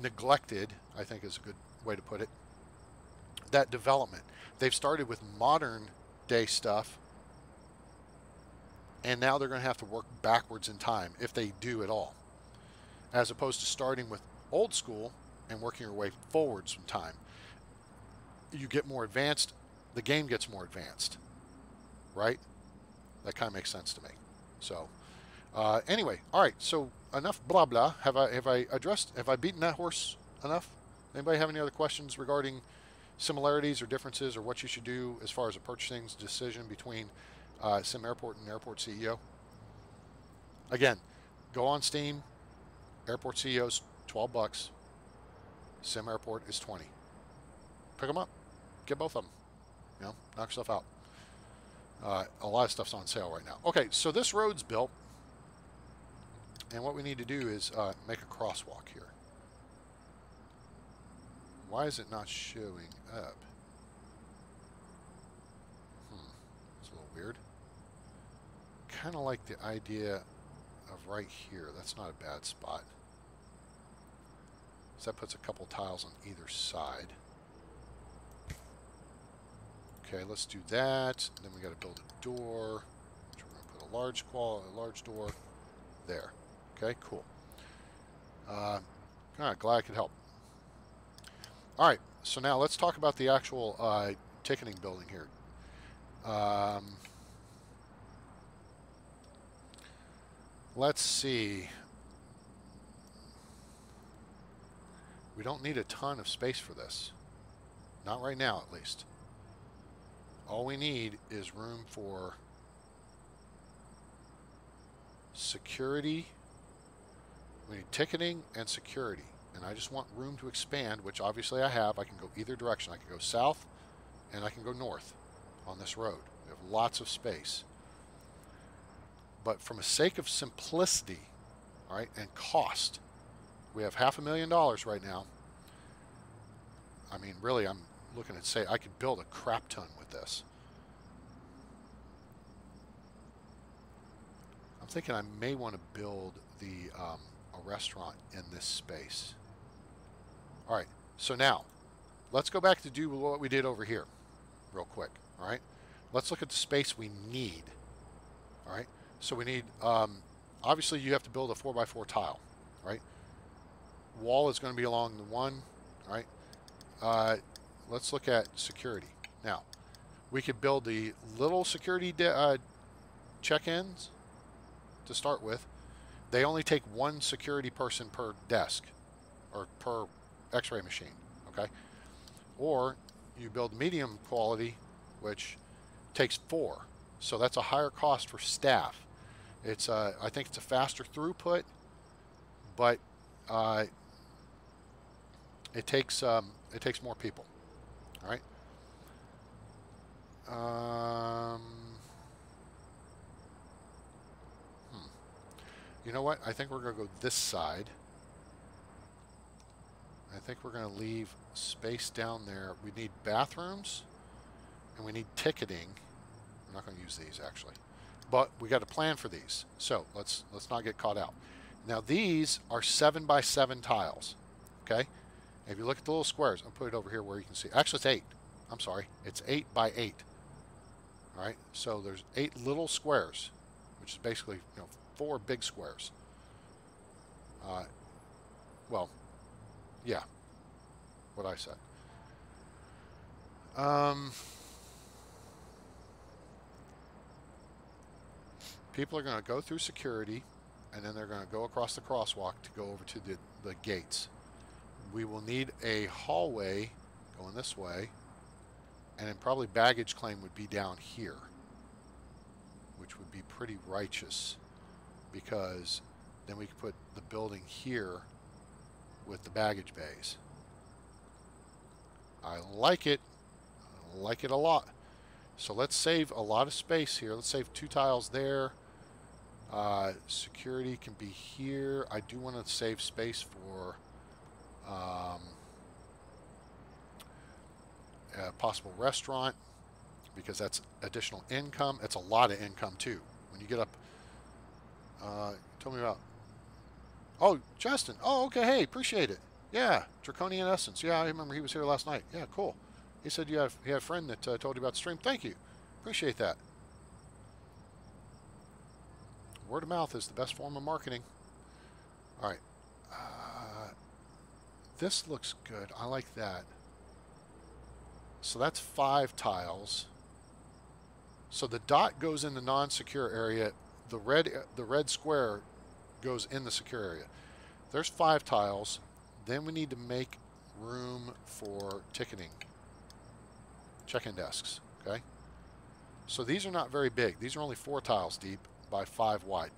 neglected, I think is a good way to put it, that development. They've started with modern day stuff, and now they're going to have to work backwards in time, if they do at all, as opposed to starting with old school and working your way forwards in time. You get more advanced, the game gets more advanced, right? That kind of makes sense to me. So anyway, all right, so enough blah blah. Have I beaten that horse enough? Anybody have any other questions regarding similarities or differences, or what you should do as far as a purchasing decision between Sim Airport and Airport CEO? Again, go on Steam. Airport CEO's $12. Sim Airport is $20. Pick them up. Get both of them. Knock yourself out. A lot of stuff's on sale right now. Okay, so this road's built, and what we need to do is make a crosswalk here. Why is it not showing up? It's a little weird. Kind of like the idea of right here. That's not a bad spot. So that puts a couple tiles on either side. Okay, let's do that. Then we got to build a door, which we're going to put a large door there. Okay, cool. All right, glad I could help. All right, so now let's talk about the actual ticketing building here. Let's see. We don't need a ton of space for this. Not right now, at least. All we need is room for security. We need ticketing and security. And I just want room to expand, which obviously I have. I can go either direction. I can go south and I can go north on this road. We have lots of space. But from a sake of simplicity, all right, and cost, we have $500,000 right now. I mean, really, I'm looking at say I could build a crap ton with this. I'm thinking I may want to build a restaurant in this space. All right, so now let's go back to do what we did over here real quick. All right, let's look at the space we need. All right, so we need obviously you have to build a 4x4 tile, right? Wall is going to be along the one. All right, let's look at security. Now we could build the little security check-ins to start with. They only take one security person per desk or per x-ray machine, okay? Or you build medium quality, which takes 4. So that's a higher cost for staff. It's I think it's a faster throughput, but it takes more people. All right. You know what? I think we're going to go this side. I think we're going to leave space down there. We need bathrooms, and we need ticketing. I'm not going to use these, actually. But we got a plan for these. So let's not get caught out. Now, these are 7x7 tiles. Okay? And if you look at the little squares, I'll put it over here where you can see. Actually, it's 8. I'm sorry. It's 8x8. All right? So there's 8 little squares, which is basically, 4 big squares. Well, yeah, what I said. People are going to go through security, and then they're going to go across the crosswalk to go over to the gates. We will need a hallway going this way, and then probably baggage claim would be down here, which would be pretty righteous, because then we could put the building here with the baggage bays. I like it. I like it a lot. So let's save a lot of space here. Let's save 2 tiles there. Security can be here. I do want to save space for a possible restaurant, because that's additional income. It's a lot of income too. When you get up, tell me about. Oh, Justin. Oh, okay. Hey, appreciate it. Yeah, Draconian Essence. Yeah, I remember he was here last night. Yeah, cool. He said he had a friend that told you about the stream. Thank you. Appreciate that. Word of mouth is the best form of marketing. All right. This looks good. I like that. So that's 5 tiles. So the dot goes in the non-secure area. The red square goes in the secure area. There's 5 tiles. Then we need to make room for ticketing. Check-in desks. Okay. So these are not very big. These are only 4 tiles deep by 5 wide.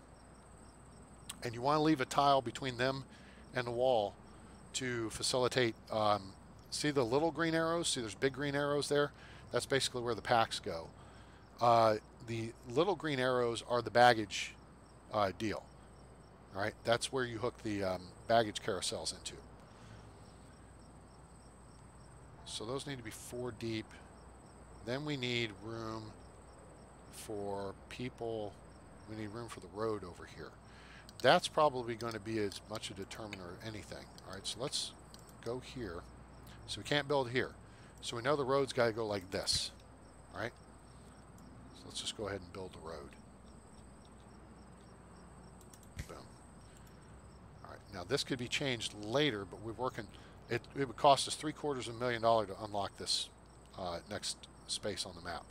And you want to leave a tile between them and the wall to facilitate. See the little green arrows? See there's big green arrows there? That's basically where the packs go. The little green arrows are the baggage deal. All right, that's where you hook the baggage carousels into. So those need to be 4 deep. Then we need room for people. We need room for the road over here. That's probably going to be as much a determiner as anything. All right, so let's go here. So we can't build here. So we know the road's got to go like this. All right. So let's just go ahead and build the road. Boom. All right. Now this could be changed later, but we're working. It would cost us $750,000 to unlock this next space on the map.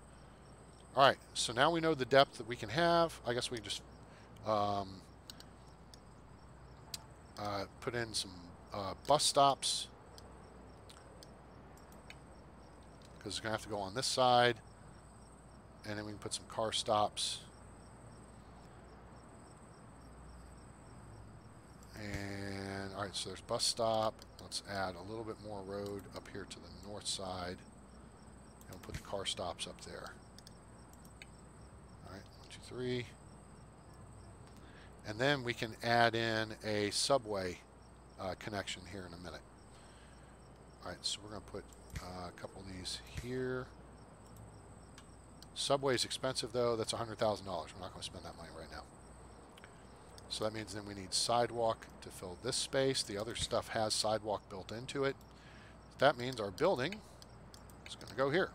All right. So now we know the depth that we can have. I guess we can just put in some bus stops, because it's going to have to go on this side, and then we can put some car stops, and all right, so there's bus stop. Let's add a little bit more road up here to the north side, and we'll put the car stops up there. All right, 1, 2, 3. And then we can add in a subway connection here in a minute. All right, so we're going to put a couple of these here. Subway's expensive though. That's $100,000. We're not going to spend that money right now. So that means then we need sidewalk to fill this space. The other stuff has sidewalk built into it. That means our building is going to go here.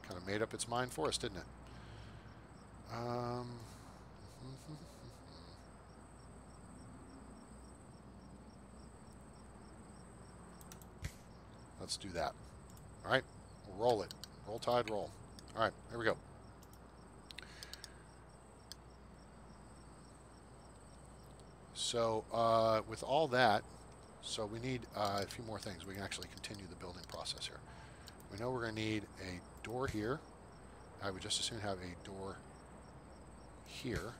Kind of made up its mind for us, didn't it? Let's do that. All right, we'll roll it. Roll Tide, roll. All right, here we go. So with all that, so we need a few more things. We can actually continue the building process here. We know we're going to need a door here. I would just as soon have a door here.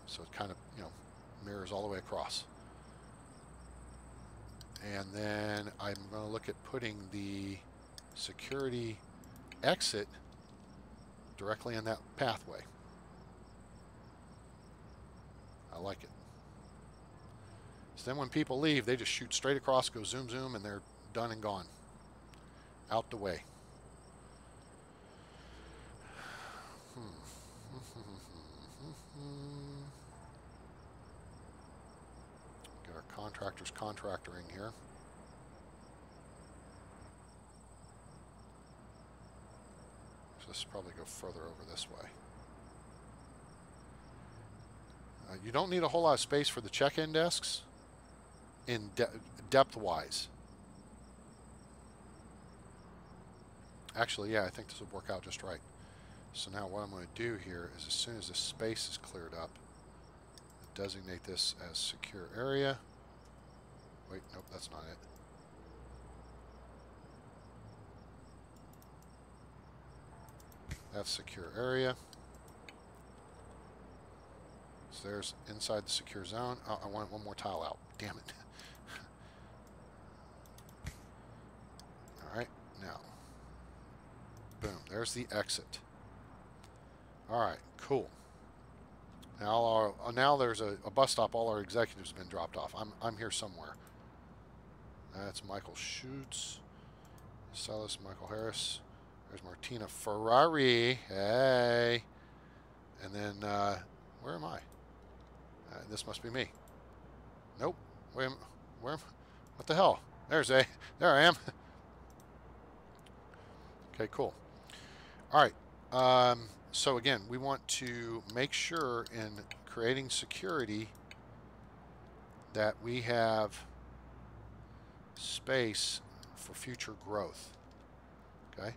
So it kind of, mirrors all the way across. And then I'm going to look at putting the security exit directly in that pathway. I like it. So then when people leave, they just shoot straight across, go zoom, zoom, and they're done and gone. Out the way. Get our contractors contractoring here. So this will probably go further over this way. You don't need a whole lot of space for the check-in desks in depth-wise. Actually, yeah, I think this would work out just right. So now what I'm going to do here is as soon as this space is cleared up, designate this as secure area. Wait, nope, that's not it. That's secure area. So there's inside the secure zone. Oh, I want one more tile out. Damn it. All right, now. Boom, there's the exit. All right, cool. Now there's a bus stop. All our executives have been dropped off. I'm here somewhere. That's Michael Schutz. Celis, Michael Harris. There's Martina Ferrari. Hey. And then, where am I? This must be me. Nope. Where? What the hell? There I am. Okay, cool. All right. So again, we want to make sure in creating security that we have space for future growth. Okay.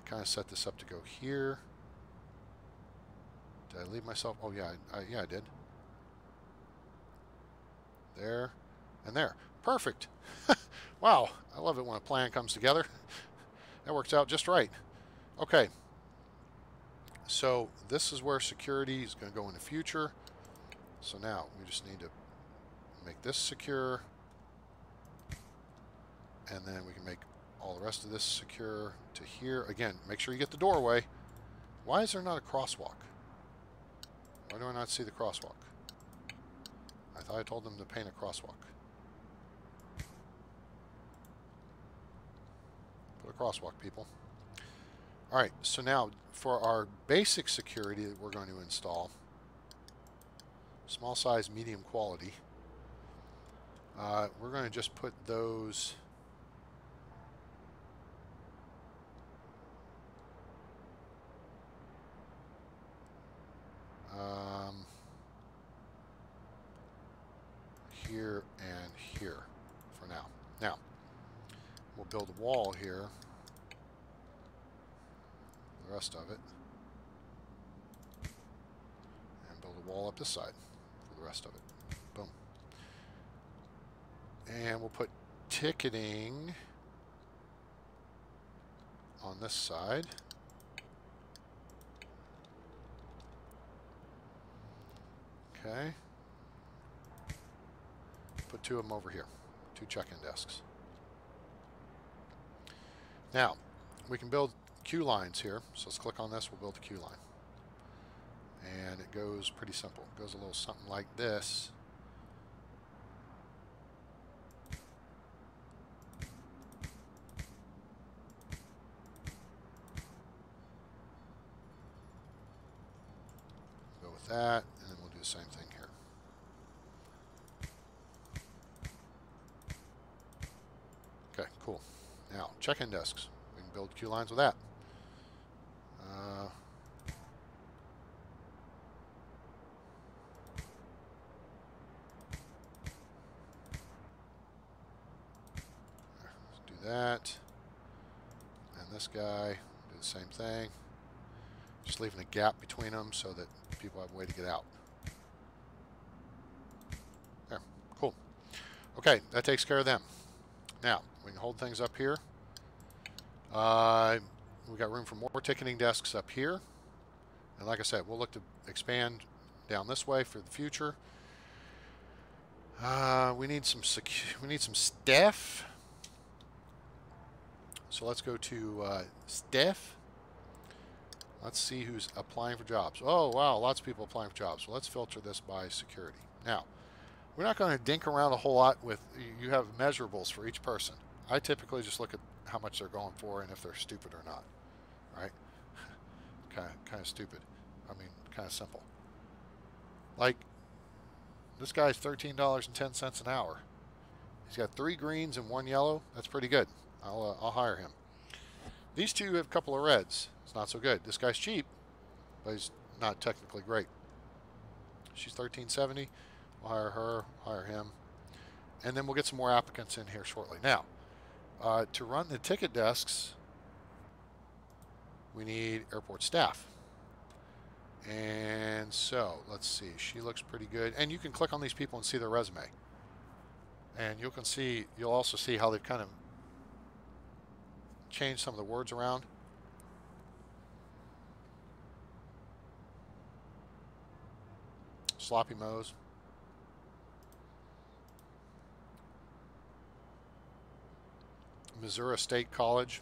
Kind of set this up to go here. Did I leave myself? Oh yeah, yeah I did. There and there. Perfect. Wow, I love it when a plan comes together. That works out just right. Okay. So this is where security is going to go in the future. So now we just need to make this secure. And then we can make all the rest of this secure to here. Again, make sure you get the doorway. Why is there not a crosswalk? Why do I not see the crosswalk? I thought I told them to paint a crosswalk. Put a crosswalk, people. All right, so now for our basic security that we're going to install, small size, medium quality, We're going to just put those here and here for now. Now, we'll build a wall here, the rest of it, and build a wall up this side for the rest of it. Boom. And we'll put ticketing on this side. Okay. Put two of them over here. Two check-in desks. Now, we can build queue lines here. So let's click on this. We'll build a queue line. And it goes pretty simple. It goes a little something like this. Go with that, and then we'll do the same thing here. Okay, cool. Now, check-in desks. We can build queue lines with that. Let's do that. And this guy, do the same thing. Just leaving a gap between them so that people have a way to get out. There, cool. Okay, that takes care of them. Now, we can hold things up here. We got room for more ticketing desks up here. And like I said, we'll look to expand down this way for the future. We need some staff. So let's go to staff. Let's see who's applying for jobs. Oh, wow, lots of people applying for jobs. So let's filter this by security. Now, we're not going to dink around a whole lot with, you have measurables for each person. I typically just look at how much they're going for and if they're stupid or not, right? kind of stupid. I mean, kind of simple. Like, this guy's $13.10 an hour. He's got 3 greens and 1 yellow. That's pretty good. I'll hire him. These two have a couple of reds. It's not so good. This guy's cheap, but he's not technically great. She's $13.70. We'll hire her, hire him. And then we'll get some more applicants in here shortly. Now, to run the ticket desks, we need airport staff. And so, let's see. She looks pretty good. And you can click on these people and see their resume. And you'll also see how they've kind of changed some of the words around. Sloppy Mo's. Missouri State College.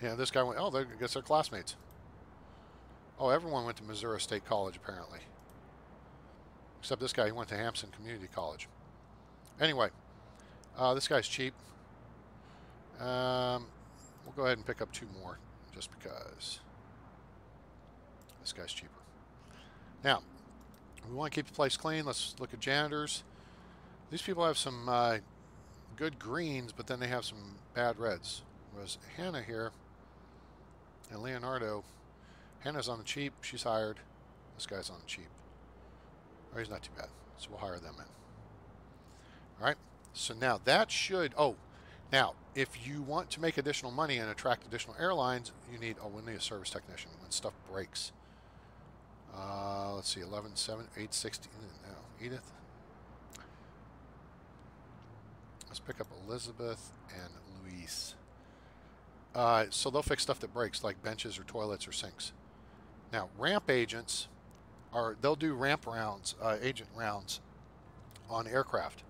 Yeah, this guy went, oh, I guess they're classmates. Oh, everyone went to Missouri State College, apparently. Except this guy, he went to Hampton Community College. Anyway, this guy's cheap. We'll go ahead and pick up 2 more, just because this guy's cheaper. Now, we want to keep the place clean. Let's look at janitors. These people have some good greens, but then they have some bad reds. Whereas Hannah here and Leonardo, Hannah's on the cheap. She's hired. This guy's on the cheap. Oh, he's not too bad. So we'll hire them in. All right. So now that should. Oh, now if you want to make additional money and attract additional airlines, you need. Oh, we need a service technician when stuff breaks. Let's see, 11, 7, 8, 16. No, Edith. Let's pick up Elizabeth and Luis. So they'll fix stuff that breaks, like benches or toilets or sinks. Now, ramp agents they'll do ramp rounds, agent rounds on aircraft.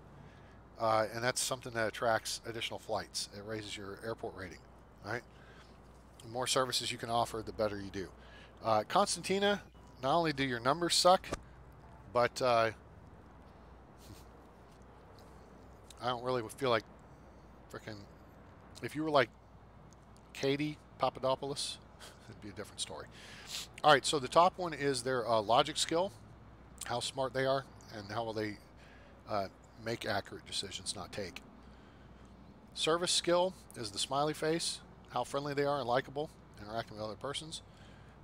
And that's something that attracts additional flights. It raises your airport rating, right? The more services you can offer, the better you do. Constantina, not only do your numbers suck, but I don't really feel like freaking. If you were like Katie Papadopoulos, it'd be a different story. All right, so the top one is their logic skill, how smart they are, and how will they make accurate decisions, not take. Service skill is the smiley face, how friendly they are and likable, interacting with other persons.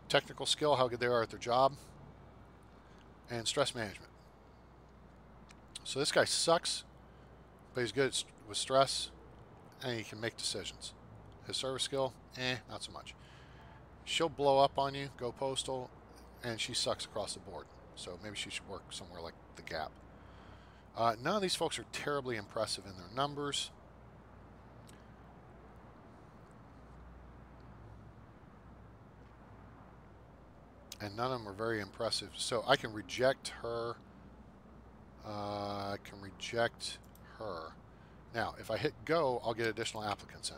Technical skill, how good they are at their job. And stress management. So this guy sucks, but he's good with stress, and he can make decisions. His service skill, not so much. She'll blow up on you, go postal, and she sucks across the board. So maybe she should work somewhere like the Gap. None of these folks are terribly impressive in their numbers. And none of them are very impressive. So I can reject her. I can reject her. Now, if I hit go, I'll get additional applicants in.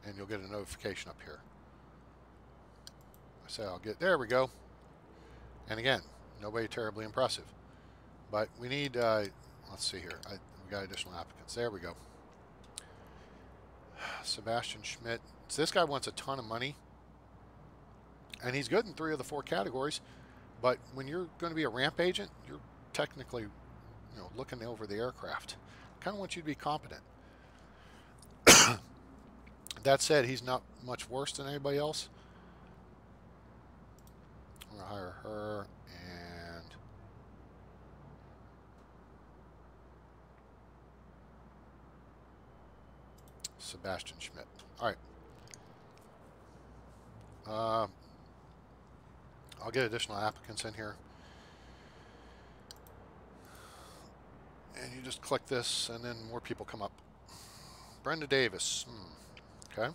And you'll get a notification up here. I say I'll get, there we go. And again, nobody terribly impressive. But we need, let's see here. We got additional applicants. There we go. Sebastian Schmidt. So this guy wants a ton of money. And he's good in 3 of the 4 categories. But when you're going to be a ramp agent, you're technically, looking over the aircraft. I kind of want you to be competent. That said, he's not much worse than anybody else. I'm going to hire her and Sebastian Schmidt. All right. I'll get additional applicants in here. And you just click this, and then more people come up. Brenda Davis. Okay.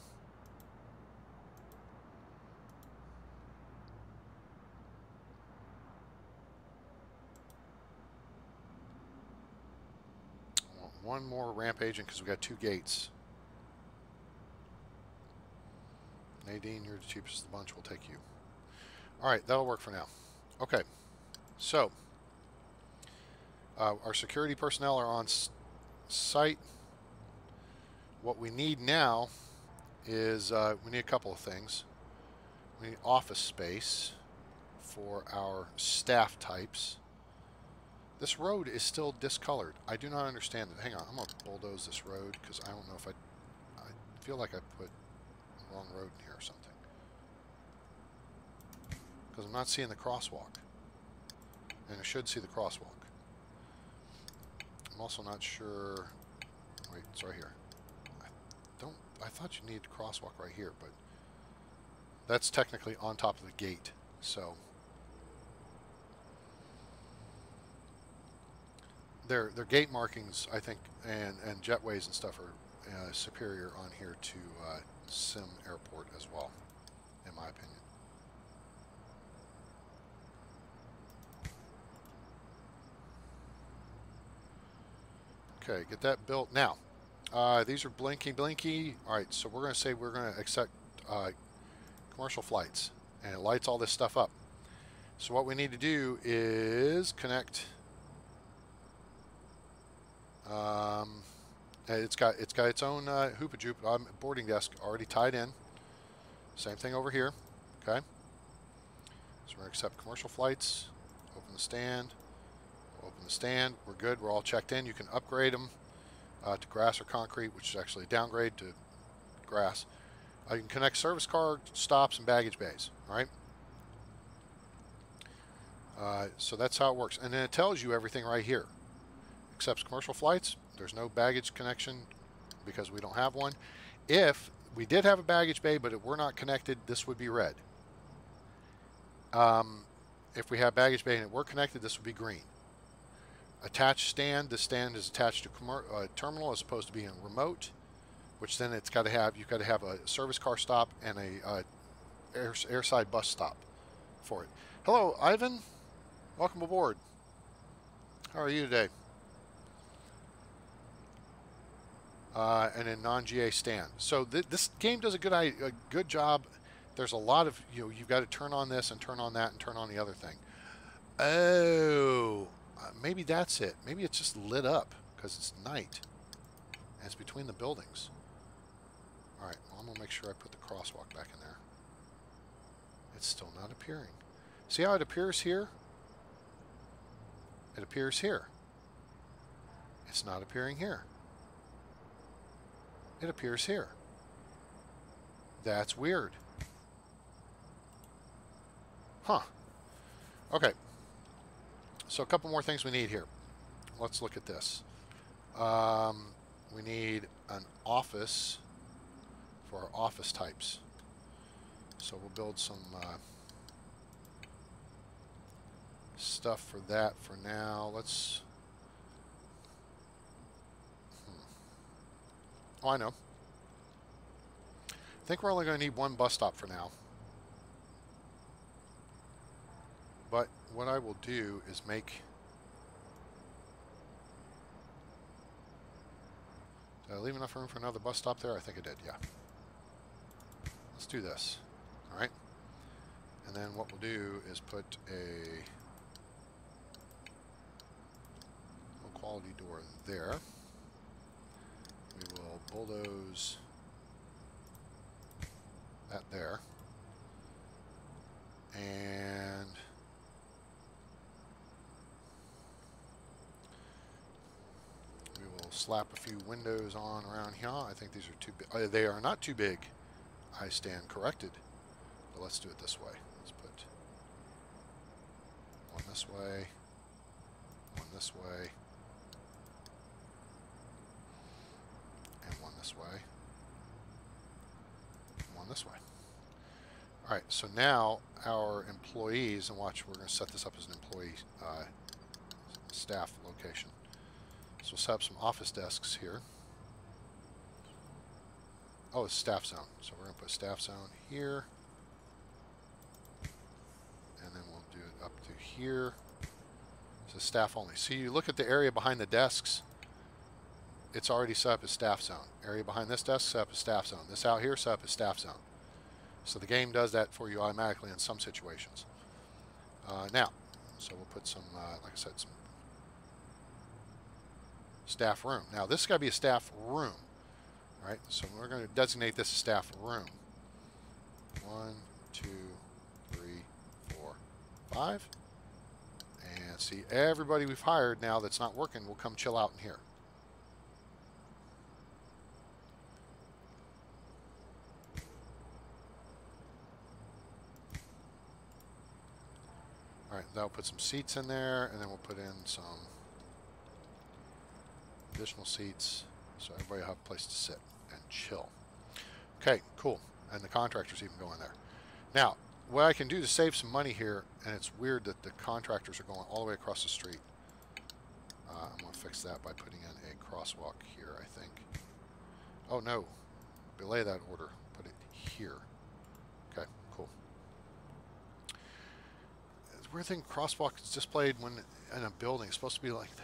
One more ramp agent because we got 2 gates. Nadine, you're the cheapest of the bunch. We'll take you. All right, that'll work for now. Okay, so our security personnel are on site. What we need now is we need a couple of things. We need office space for our staff types. This road is still discolored. I do not understand it. Hang on, I'm going to bulldoze this road because I don't know if I feel like I put the wrong road in here or something. Because I'm not seeing the crosswalk. And I should see the crosswalk. I'm also not sure. Wait, it's right here. I thought you needed a crosswalk right here, but that's technically on top of the gate. So their gate markings, I think, and jetways and stuff are superior on here to Sim Airport as well, in my opinion. Okay, get that built. Now, these are blinky. All right, so we're going to say we're going to accept commercial flights, and it lights all this stuff up. So what we need to do is connect. It's got its own hoopa-joop boarding desk already tied in. Same thing over here. Okay. So we're going to accept commercial flights. Open the stand. Open the stand. We're good. We're all checked in. You can upgrade them to grass or concrete, which is actually a downgrade to grass. You can connect service car stops and baggage bays. All right. So that's how it works. And then it tells you everything right here. Accepts commercial flights. There's no baggage connection because we don't have one. If we did have a baggage bay, but we're not connected, this would be red. If we have baggage bay and we're connected, this would be green. Attached stand. This stand is attached to a terminal as opposed to being remote, which then you've got to have a service car stop and a airside bus stop for it. Hello, Ivan. Welcome aboard. How are you today? And then non-GA stand. So this game does a good job. There's a lot of, you've got to turn on this and turn on that and turn on the other thing. Oh, maybe that's it. Maybe it's just lit up because it's night and it's between the buildings. All right, well, I'm going to make sure I put the crosswalk back in there. It's still not appearing. See how it appears here? It appears here. It's not appearing here. It appears here. That's weird. Huh. Okay. So a couple more things we need here. Let's look at this. We need an office for our office types. So we'll build some stuff for that for now. Let's... Oh, I know. I think we're only going to need one bus stop for now. But what I will do is make... Did I leave enough room for another bus stop there? I think I did, yeah. Let's do this. All right. And then what we'll do is put a low quality door there. We will bulldoze that there. And we will slap a few windows on around here. I think these are too big. They are not too big. I stand corrected. But let's do it this way. Let's put one this way, one this way, and one this way, and one this way. All right, so now our employees, and watch, we're going to set this up as an employee staff location. So we'll set up some office desks here. Oh, it's staff zone. So we're going to put staff zone here. And then we'll do it up to here. So staff only. See, you look at the area behind the desks. It's already set up as staff zone. Area behind this desk set up as staff zone. This out here set up as staff zone. So the game does that for you automatically in some situations. Now, so we'll put some, like I said, some staff room. Now, this has got to be a staff room. All right, so we're going to designate this as staff room. 1, 2, 3, 4, 5. And see, everybody we've hired now that's not working will come chill out in here. All right, that'll put some seats in there, and then we'll put in some additional seats so everybody will have a place to sit and chill. Okay, cool. And the contractors even go in there. Now, what I can do to save some money here, and it's weird that the contractors are going all the way across the street. I'm going to fix that by putting in a crosswalk here, I think. Oh, no. Belay that order. Put it here. Okay, cool. The weird thing, crosswalk is displayed when in a building. It's supposed to be like that.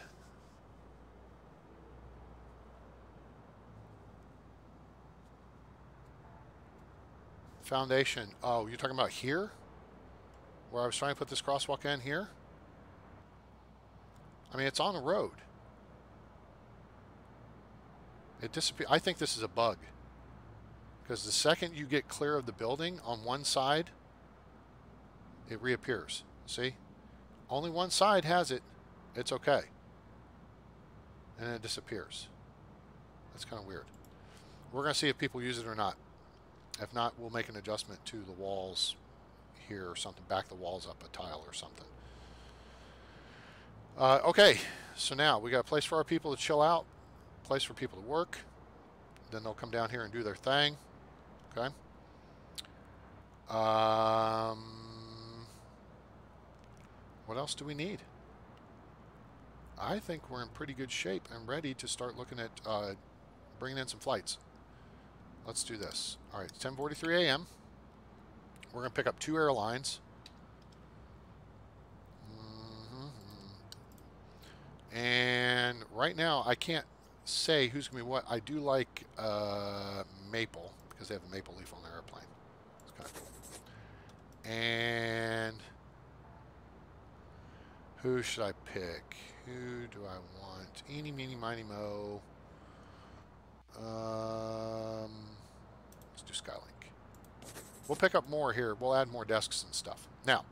Foundation. Oh, you're talking about here? Where I was trying to put this crosswalk in here? I mean, it's on the road. It disappears. I think this is a bug. Because the second you get clear of the building on one side, it reappears. See? Only one side has it. It's okay. And then it disappears. That's kind of weird. We're going to see if people use it or not. If not, we'll make an adjustment to the walls here or something. Back the walls up a tile or something. Okay, so now we got a place for our people to chill out, place for people to work. Then they'll come down here and do their thing. Okay. What else do we need? I think we're in pretty good shape and ready to start looking at bringing in some flights. Let's do this. All right, it's 10:43 a.m. We're going to pick up 2 airlines. And right now, I can't say who's going to be what. I do like Maple, because they have a maple leaf on their airplane. It's kind of cool. And who should I pick? Who do I want? Eeny, meeny, miny, mo. Let's do Skylink. We'll pick up more here. We'll add more desks and stuff. Now,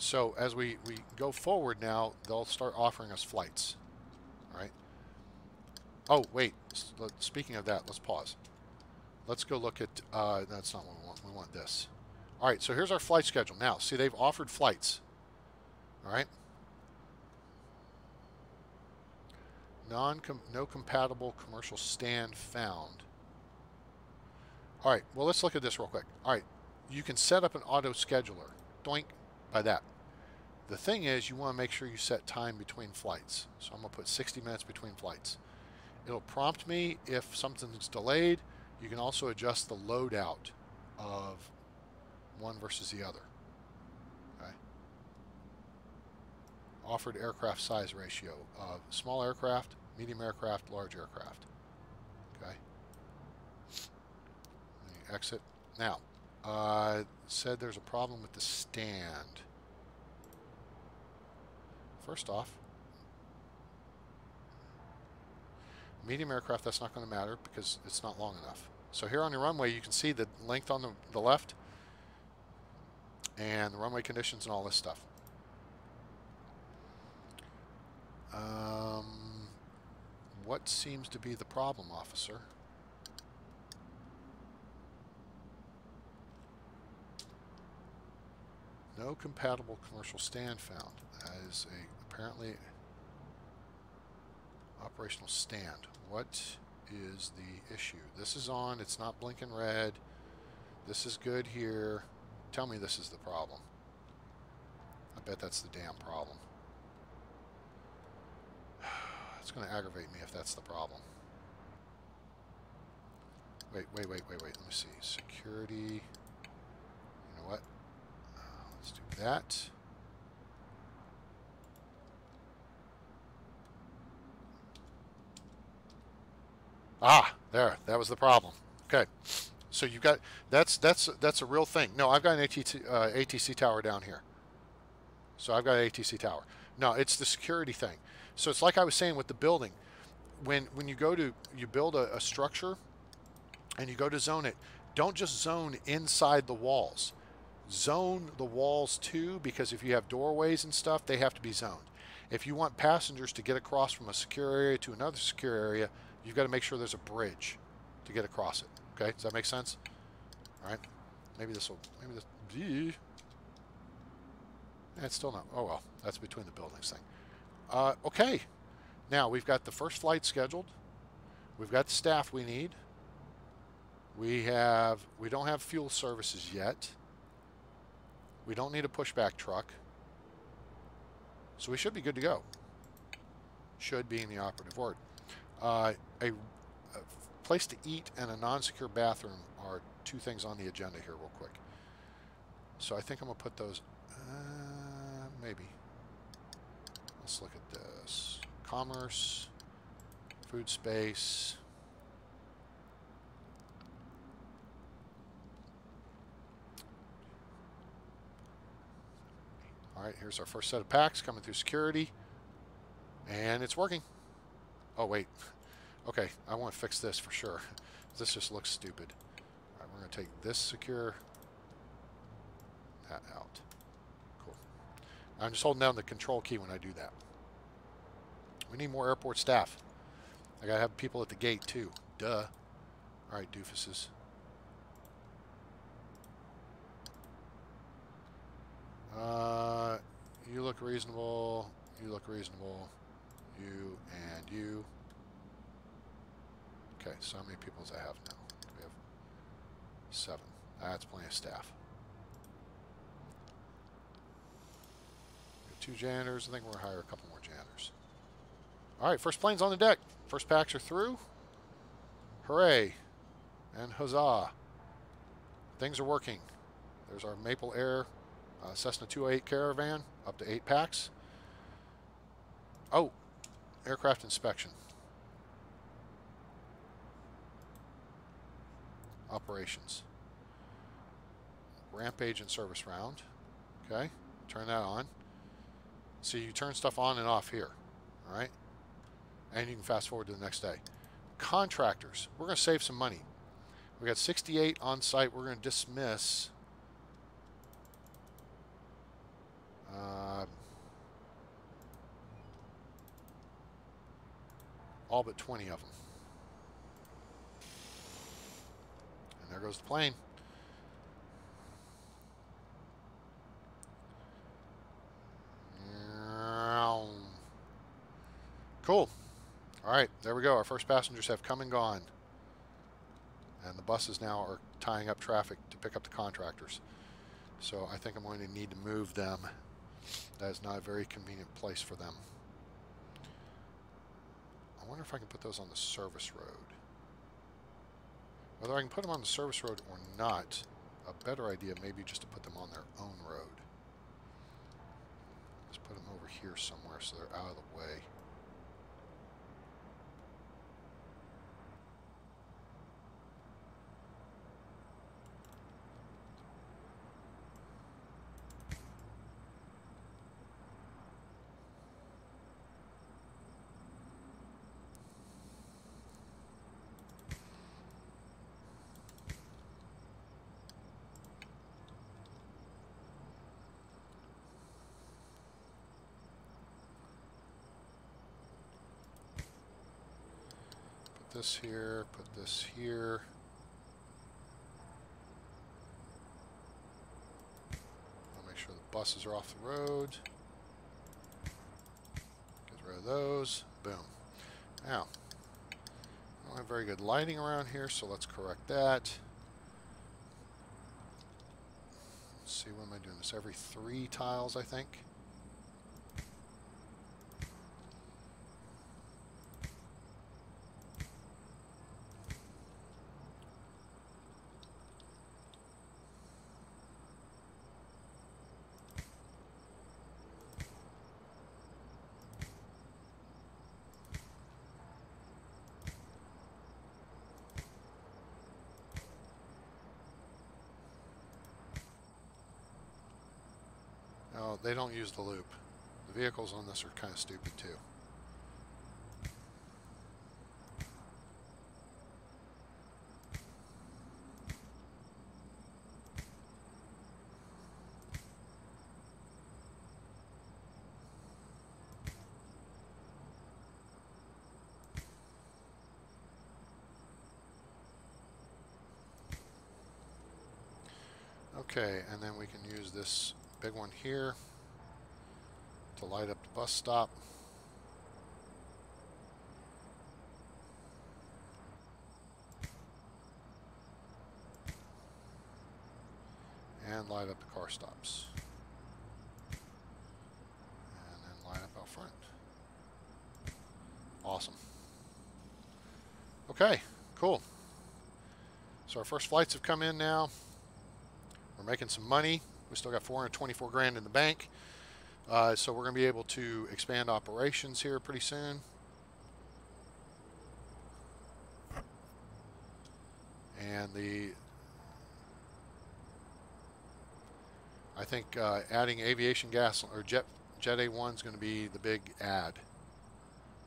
So as we go forward now, they'll start offering us flights. All right. Oh, wait. Speaking of that, let's pause. Let's go look at, that's not what we want. We want this. All right, so here's our flight schedule. Now, see, they've offered flights. All right. No compatible commercial stand found. All right, well, let's look at this real quick. All right, you can set up an auto scheduler. Doink, by that. The thing is, you want to make sure you set time between flights. So I'm going to put 60 minutes between flights. It'll prompt me if something's delayed. You can also adjust the loadout of one versus the other. Okay. Offered aircraft size ratio of small aircraft, medium aircraft, large aircraft. Okay. Let me exit. Now, said there's a problem with the stand. First off, medium aircraft, that's not going to matter because it's not long enough. So here on the runway, you can see the length on the left and the runway conditions and all this stuff. What seems to be the problem, officer? No compatible commercial stand found. That is apparently operational stand. What is the issue? This is on. It's not blinking red. This is good here. Tell me this is the problem. I bet that's the damn problem. It's going to aggravate me if that's the problem. Wait. Let me see. Security. You know what? Let's do that. Ah, there. That was the problem. Okay. So you've got that's a real thing. No, I've got an ATC tower down here. So I've got an ATC tower. No, it's the security thing. So it's like I was saying with the building. When you build a structure and you go to zone it, don't just zone inside the walls. Zone the walls too, because if you have doorways and stuff, they have to be zoned. If you want passengers to get across from a secure area to another secure area, you've got to make sure there's a bridge to get across it. Okay, does that make sense? All right, maybe this. It's still not. Oh well, that's between the buildings thing. Okay, now we've got the first flight scheduled. We've got the staff we need. We don't have fuel services yet. We don't need a pushback truck. So we should be good to go. Should being the operative word. A place to eat and a non-secure bathroom are two things on the agenda here real quick. So I think I'm going to put those, maybe. Let's look at this. Commerce, food space. All right, here's our first set of packs coming through security. And it's working. Oh, wait. Okay, I want to fix this for sure. This just looks stupid. All right, we're going to take this secure, that out. Cool. I'm just holding down the control key when I do that. We need more airport staff. I got to have people at the gate, too. Duh. All right, doofuses. You look reasonable. You look reasonable. You and you. Okay, so how many people does I have now? We have 7. That's plenty of staff. We have 2 janitors. I think we're going to hire a couple more janitors. All right, first plane's on the deck. First packs are through. Hooray. And huzzah. Things are working. There's our Maple Air Cessna 208 Caravan, up to 8 packs. Oh, aircraft inspection. Operations. Rampage and service round. Okay, turn that on. So you turn stuff on and off here. All right, and you can fast forward to the next day. Contractors. We're going to save some money. We got 68 on site. We're going to dismiss Uh, all but 20 of them. And there goes the plane. Cool. All right, there we go. Our first passengers have come and gone. And the buses now are tying up traffic to pick up the contractors. So I think I'm going to need to move them. That is not a very convenient place for them. I wonder if I can put those on the service road. Whether I can put them on the service road or not, a better idea may be just to put them on their own road. Let's put them over here somewhere so they're out of the way. This here, put this here. I'll make sure the buses are off the road. Get rid of those. Boom. Now, I don't have very good lighting around here, so let's correct that. Let's see, when am I doing this? Every 3 tiles, I think. No, they don't use the loop. The vehicles on this are kind of stupid too. Okay, and then we can use this big one here to light up the bus stop. And light up the car stops. And then light up out front. Awesome. Okay, cool. So our first flights have come in now. We're making some money. We still got 424 grand in the bank. So we're going to be able to expand operations here pretty soon. And I think adding aviation gas or Jet A1 is going to be the big add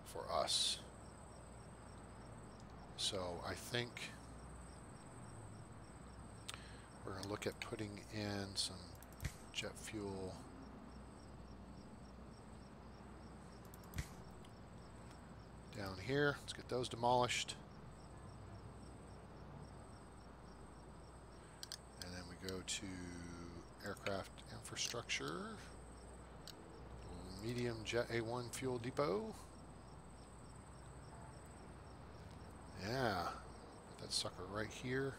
for us. So I think we're going to look at putting in some jet fuel down here. Let's get those demolished. And then we go to aircraft infrastructure, medium Jet A1 fuel depot. Yeah, put that sucker right here.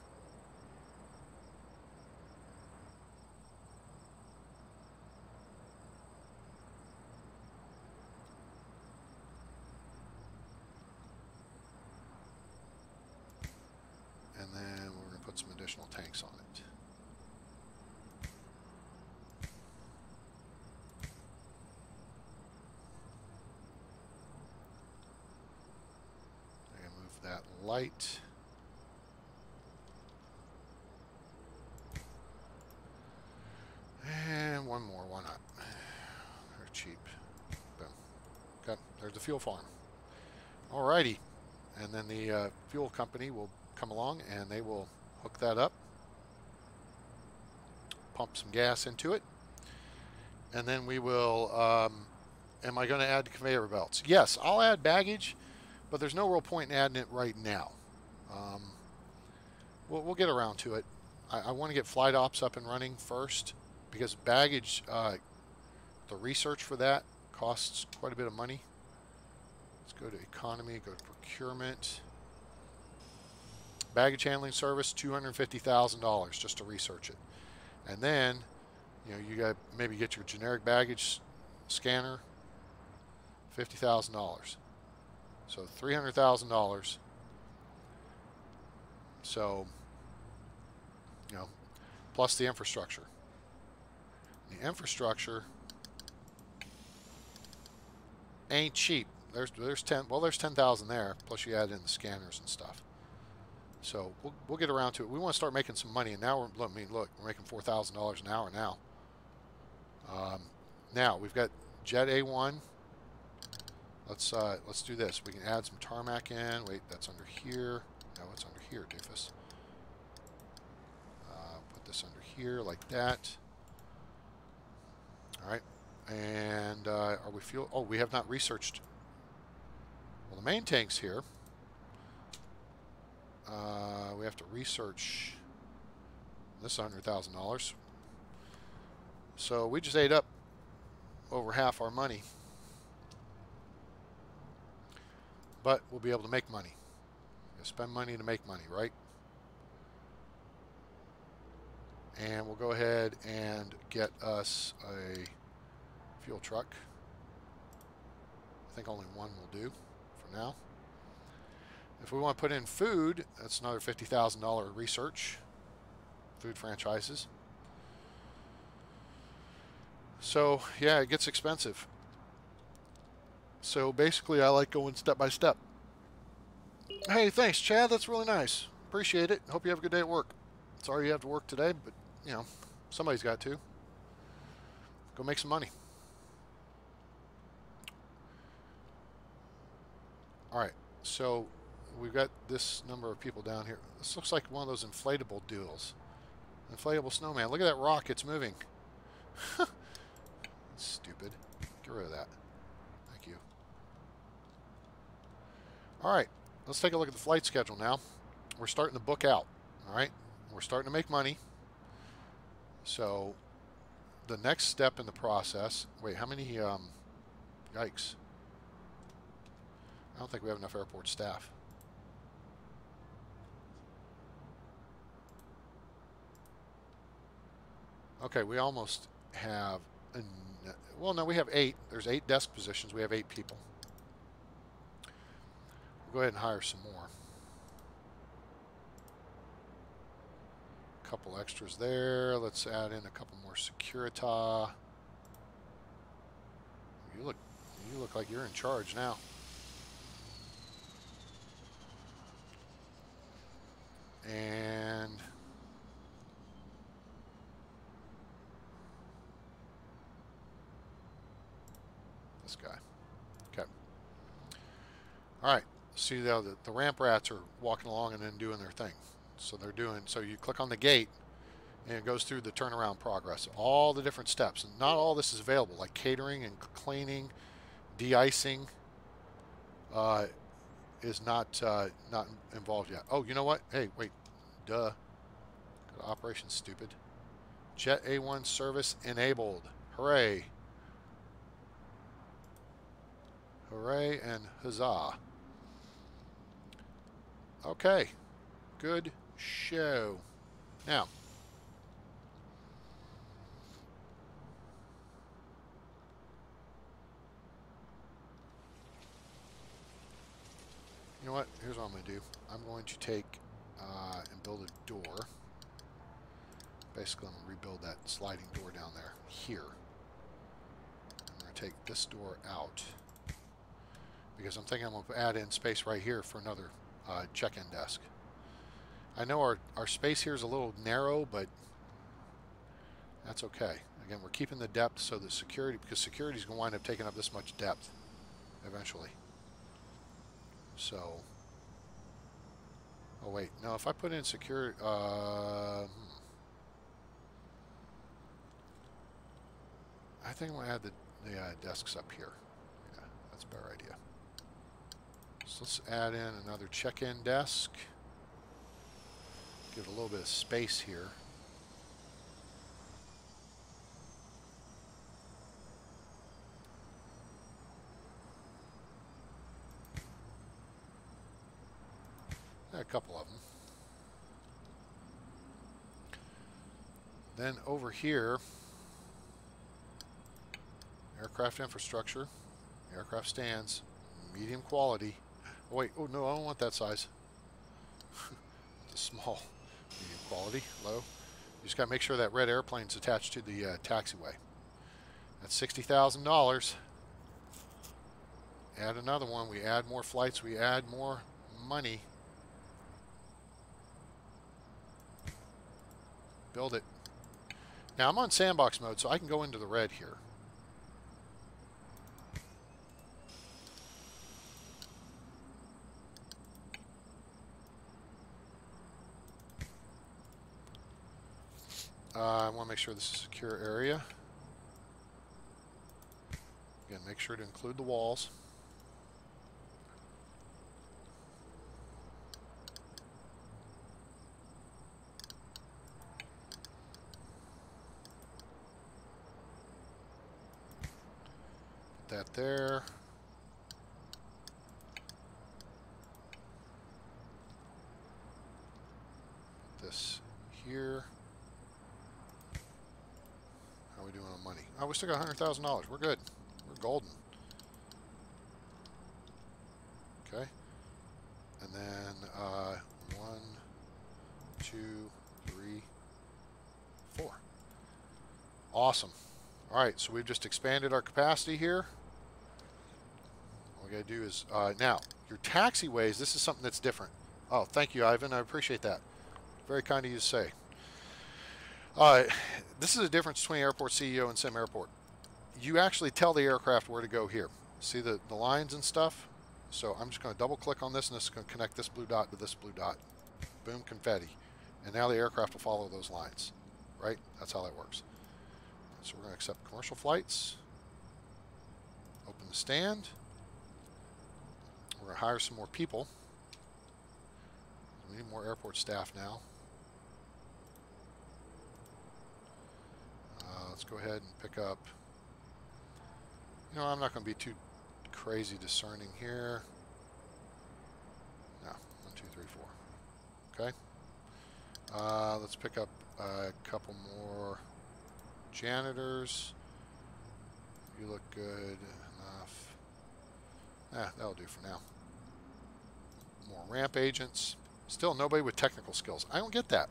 And then we're going to put some additional tanks on it. I'm going to move that light. And one more, why not? They're cheap. Boom. Okay, there's the fuel farm. Alrighty. And then the fuel company will come along and they will hook that up, pump some gas into it, And then we will, am I going to add conveyor belts? Yes, I'll add baggage, but there's no real point in adding it right now. Um, we'll get around to it. I want to get flight ops up and running first because baggage, the research for that costs quite a bit of money. Let's go to economy, go to procurement. Baggage handling service, $250,000 just to research it. And then, you got maybe get your generic baggage scanner, $50,000. So $300,000. So, plus the infrastructure. The infrastructure ain't cheap. There's 10,000 there. Plus you add in the scanners and stuff. So we'll get around to it. We want to start making some money, and now look, we're making $4,000 an hour now. Now we've got Jet A1. Let's do this. We can add some tarmac in. Wait, that's under here. No, it's under here, doofus. Put this under here like that. All right. And are we fuel? Oh, we have not researched. Well, the main tank's here. We have to research. This is $100,000. So we just ate up over half our money. But we'll be able to make money. You spend money to make money, right? And we'll go ahead and get us a fuel truck. I think only one will do for now. If we want to put in food, that's another $50,000 research. Food franchises. So, yeah, it gets expensive. So basically, I like going step by step. Hey, thanks, Chad. That's really nice. Appreciate it. Hope you have a good day at work. Sorry you have to work today, but, somebody's got to. Go make some money. All right, so we've got this number of people down here. This looks like one of those inflatable duels. Inflatable snowman. Look at that rock. It's moving. Stupid. Get rid of that. Thank you. All right, let's take a look at the flight schedule now. We're starting to book out. All right, we're starting to make money. So the next step in the process. Wait, how many? Yikes. I don't think we have enough airport staff. Okay, we almost have, well, no, we have 8. There's 8 desk positions. We have 8 people. We'll go ahead and hire some more. A couple extras there. Let's add in a couple more Securita. You look like you're in charge now. And this guy. Okay. All right. See now the ramp rats are walking along and then doing their thing. So you click on the gate and it goes through the turnaround progress, all the different steps. And not all this is available, like catering and cleaning, de-icing is not involved yet. Oh, you know what? Hey, wait. Duh. Go to operations, stupid. Jet A1 service enabled. Hooray. Hooray and huzzah. Okay. Good show. Now, you know what? Here's what I'm going to do. I'm going to take and build a door. Basically, I'm going to rebuild that sliding door down there here. I'm going to take this door out because I'm thinking I'm going to add in space right here for another check-in desk. I know our space here is a little narrow, but that's okay. Again, we're keeping the depth so that security, because security is going to wind up taking up this much depth eventually. So, oh wait, no, if I put in security, I think I'm going to add the desks up here. Yeah, that's a better idea. So let's add in another check-in desk. Give it a little bit of space here. A couple of them. Then over here, aircraft infrastructure, aircraft stands, medium quality. Oh wait, oh no, I don't want that size. It's a small, medium quality, low. You just got to make sure that red airplane's attached to the taxiway. That's $60,000. Add another one. We add more flights. We add more money. Build it. Now I'm on sandbox mode, so I can go into the red here. I want to make sure this is a secure area. Again, make sure to include the walls. Put that there. Put this here. How are we doing on money? Oh, we still got $100,000. We're good. We're golden. Okay. And then 1, 2, 3, 4. Awesome. All right, so we've just expanded our capacity here. All we got to do is, now, your taxiways, this is something that's different. Oh, thank you, Ivan. I appreciate that. Very kind of you to say. This is a difference between Airport CEO and Sim Airport. You actually tell the aircraft where to go here. See the lines and stuff? So I'm just going to double click on this, and this is going to connect this blue dot to this blue dot. Boom, confetti. And now the aircraft will follow those lines. Right? That's how that works. So we're going to accept commercial flights. Open the stand. We're going to hire some more people. We need more airport staff now. Let's go ahead and pick up. You know, I'm not going to be too crazy discerning here. No, 1, 2, 3, 4. Okay. Let's pick up a couple more janitors. You look good enough. That'll do for now. More ramp agents. Still nobody with technical skills. I don't get that.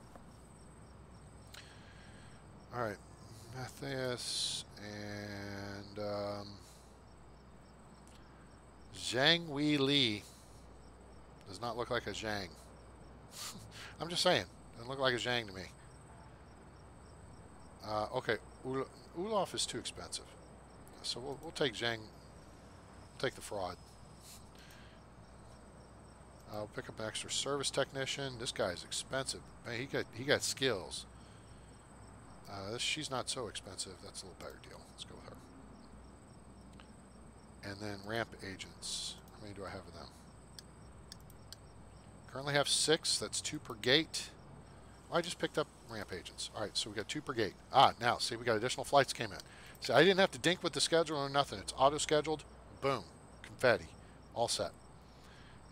All right. Matthias and Zhang Wei Li does not look like a Zhang. I'm just saying, doesn't look like a Zhang to me. Okay, Ulov is too expensive, so we'll take Zhang. We'll take the fraud. I'll pick up an extra service technician. This guy's expensive. Man, he got skills. She's not so expensive. That's a little better deal. Let's go with her. And then ramp agents. How many do I have of them? Currently have 6. That's 2 per gate. I just picked up ramp agents. All right, so we got 2 per gate. Now, see, we got additional flights came in. See, I didn't have to dink with the schedule or nothing. It's auto-scheduled. Boom. Confetti. All set.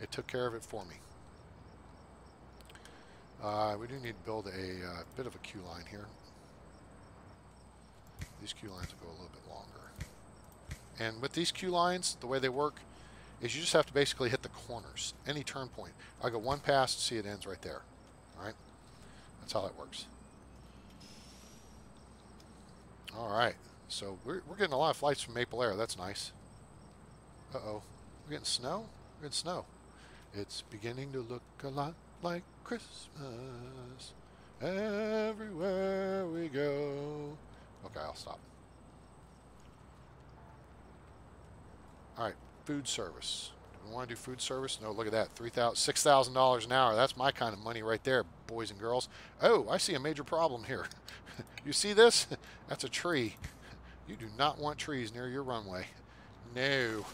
It took care of it for me. We do need to build a bit of a queue line here. These queue lines will go a little bit longer. And with these queue lines, the way they work is you just have to basically hit the corners, any turn point. I go one pass, see it ends right there. All right? That's how that works. All right. So we're getting a lot of flights from Maple Air. That's nice. Uh-oh. We're getting snow? We're getting snow. It's beginning to look a lot like Christmas everywhere we go. Okay, I'll stop. All right, food service. Do we want to do food service? No, look at that, $6,000 an hour. That's my kind of money right there, boys and girls. Oh, I see a major problem here. You see this? That's a tree. You do not want trees near your runway. No.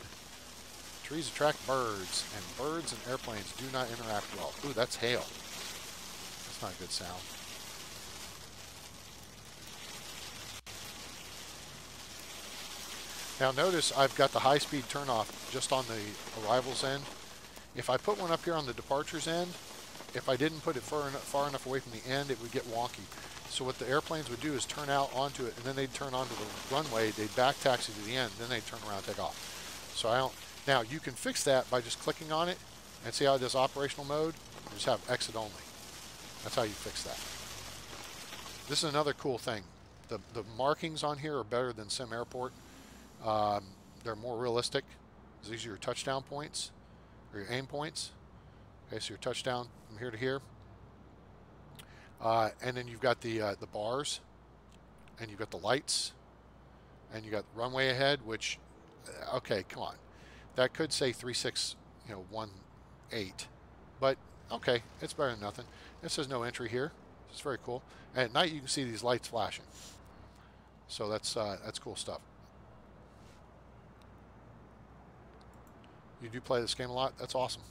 Trees attract birds, and birds and airplanes do not interact well. Ooh, that's hail. That's not a good sound. Now notice I've got the high-speed turnoff just on the arrivals end. If I put one up here on the departures end, if I didn't put it far enough away from the end, it would get wonky. So what the airplanes would do is turn out onto it, and then they'd turn onto the runway, they'd back taxi to the end, then they'd turn around and take off. So I don't. Now you can fix that by just clicking on it, and see how it does operational mode? Just have exit only. That's how you fix that. This is another cool thing. The markings on here are better than Sim Airport. They're more realistic. These are your touchdown points, or your aim points. Okay, so your touchdown from here to here. And then you've got the bars, and you've got the lights, and you got runway ahead, which, okay, come on. That could say 3618, but okay, it's better than nothing. It says no entry here. It's very cool. And at night you can see these lights flashing. So that's cool stuff. You do play this game a lot? That's awesome.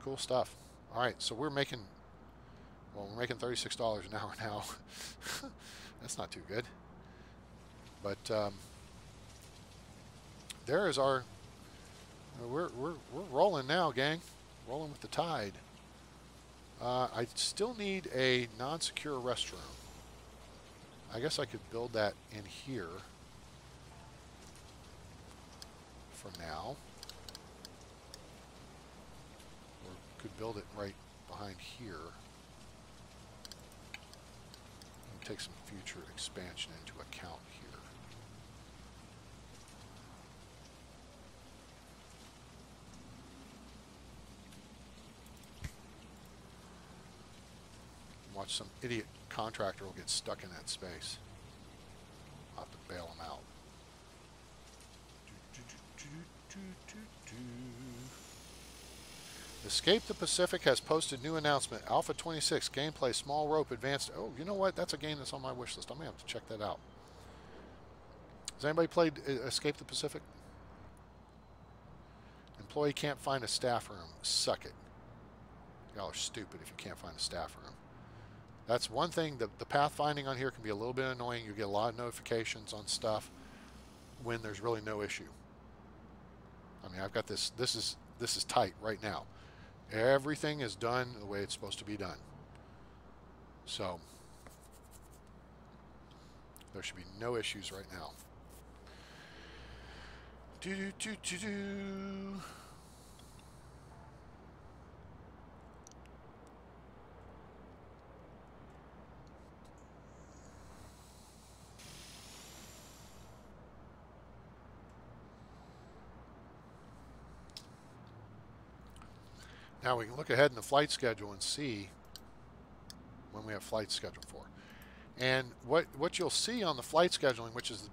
Cool stuff. All right, so we're making $36 an hour now. That's not too good. But there is our. We're rolling now, gang. Rolling with the tide. I still need a non-secure restroom. I guess I could build that in here for now. Or could build it right behind here. And take some future expansion into account here. Watch some idiot contractor will get stuck in that space. I'll have to bail him out. Escape the Pacific has posted new announcement. Alpha 26 gameplay small rope advanced. Oh, you know what? That's a game that's on my wish list. I'm gonna have to check that out. Has anybody played Escape the Pacific? Employee can't find a staff room. Suck it. Y'all are stupid if you can't find a staff room. That's one thing. The pathfinding on here can be a little bit annoying. You get a lot of notifications on stuff when there's really no issue. I mean, I've got this. This is tight right now. Everything is done the way it's supposed to be done. So there should be no issues right now. Now we can look ahead in the flight schedule and see when we have flights scheduled for. And what you'll see on the flight scheduling, which is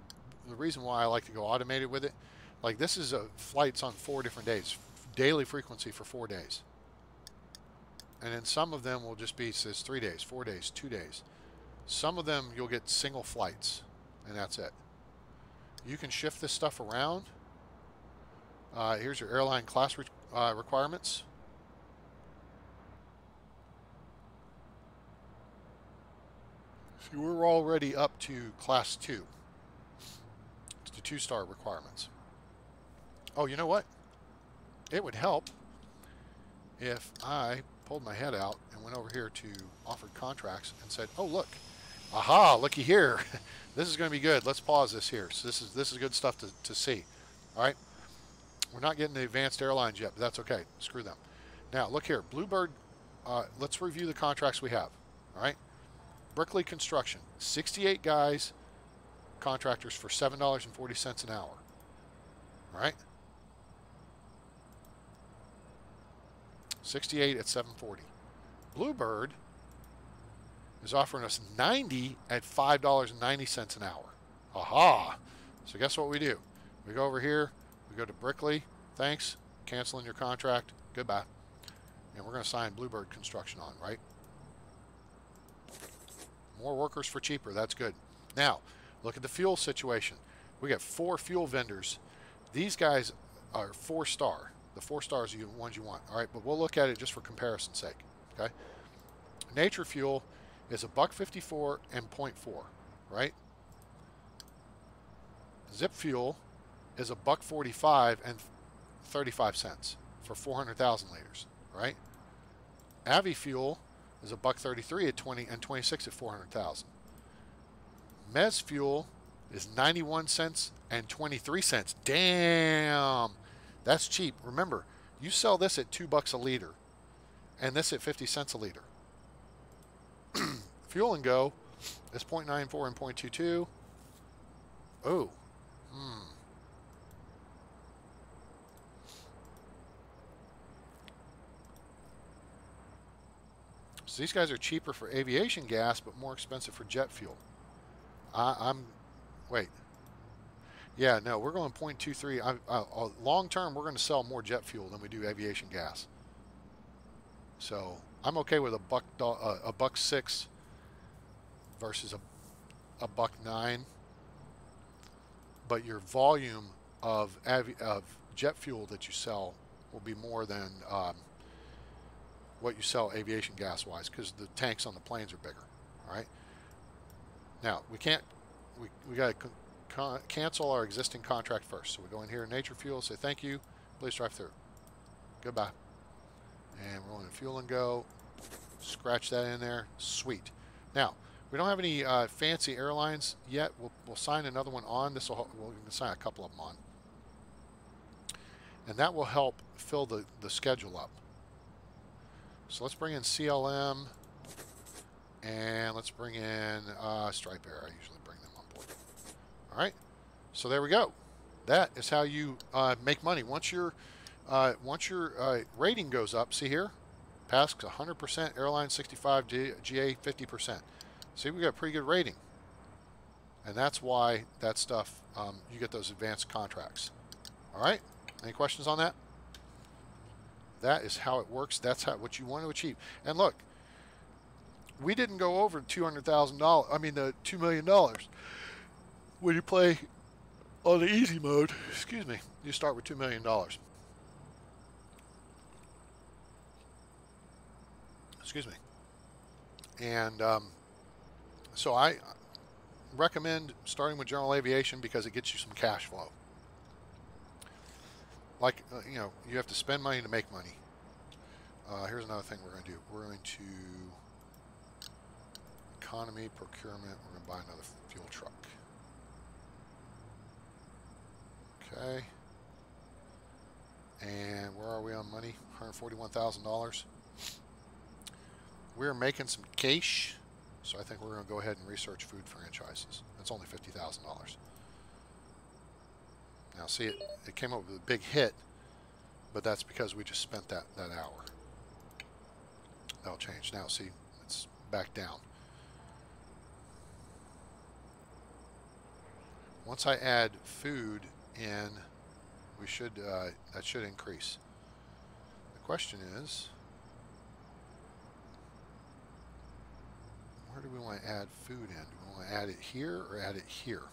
the reason why I like to go automated with it, like this is flights on 4 different days, daily frequency for 4 days. And then some of them will just be, says 3 days, 4 days, 2 days. Some of them you'll get single flights, and that's it. You can shift this stuff around. Here's your airline class requirements. See, we're already up to Class 2. It's the 2-star requirements. Oh, you know what? It would help if I pulled my head out and went over here to offered contracts and said, oh, look. Aha, looky here. This is going to be good. Let's pause this here. So this is good stuff to see. All right? We're not getting the advanced airlines yet, but that's okay. Screw them. Now, look here. Bluebird, let's review the contracts we have. All right? Brickley Construction, 68 guys, contractors for $7.40 an hour. All right? 68 at $7.40. Bluebird is offering us 90 at $5.90 an hour. Aha! So guess what we do? We go over here, we go to Brickley, thanks, canceling your contract, goodbye. And we're going to sign Bluebird Construction on, right? More workers for cheaper, that's good. Now, Look at the fuel situation. We got 4 fuel vendors. These guys are 4-star. The 4 stars are the ones you want. All right, but we'll look at it just for comparison's sake. Okay. Nature Fuel is $1.54 and 0.4, right? Zip Fuel is $1.45 and 35 cents for 400,000 liters, right? Avi Fuel is $1.33 at 20 and 26 at 400,000. Mez Fuel is 91 cents and 23 cents. Damn, that's cheap. Remember, you sell this at $2 a liter, and this at 50 cents a liter. Fuel and Go is 0.94 and 0.22. Oh, So these guys are cheaper for aviation gas, but more expensive for jet fuel. Wait. Yeah, no, we're going 0.23. Long term, we're going to sell more jet fuel than we do aviation gas. So I'm okay with a $1.06 versus a $1.09. But your volume of jet fuel that you sell will be more than what you sell aviation gas wise, because the tanks on the planes are bigger. All right. Now we got to cancel our existing contract first. So we go in here in Nature Fuel, say thank you, please drive through. Goodbye. And we're going to Fuel and Go. Scratch that in there. Sweet. Now we don't have any fancy airlines yet. We'll sign another one on. We're going to sign a couple of them on, and that will help fill the schedule up. So let's bring in CLM, and let's bring in Stripe Air. I usually bring them on board. All right. So there we go. That is how you make money. Once your rating goes up, see here, PASK's 100%, airline 65, GA 50%. See, we got a pretty good rating, and that's why that stuff you get those advanced contracts. All right. Any questions on that? That is how it works. That's what you want to achieve. And look, we didn't go over $200,000. I mean, the $2 million. When you play on the easy mode, excuse me, you start with $2 million. Excuse me. And so I recommend starting with general aviation because it gets you some cash flow. Like, you have to spend money to make money. Here's another thing we're going to do. We're going to economy, procurement. We're going to buy another fuel truck. Okay. And where are we on money? $141,000. We're making some cash, so I think we're going to go ahead and research food franchises. That's only $50,000. Now see, it came up with a big hit, but that's because we just spent that hour. That'll change now. See, it's back down. Once I add food in, that should increase. The question is, where do we want to add food in? Do we want to add it here or add it here?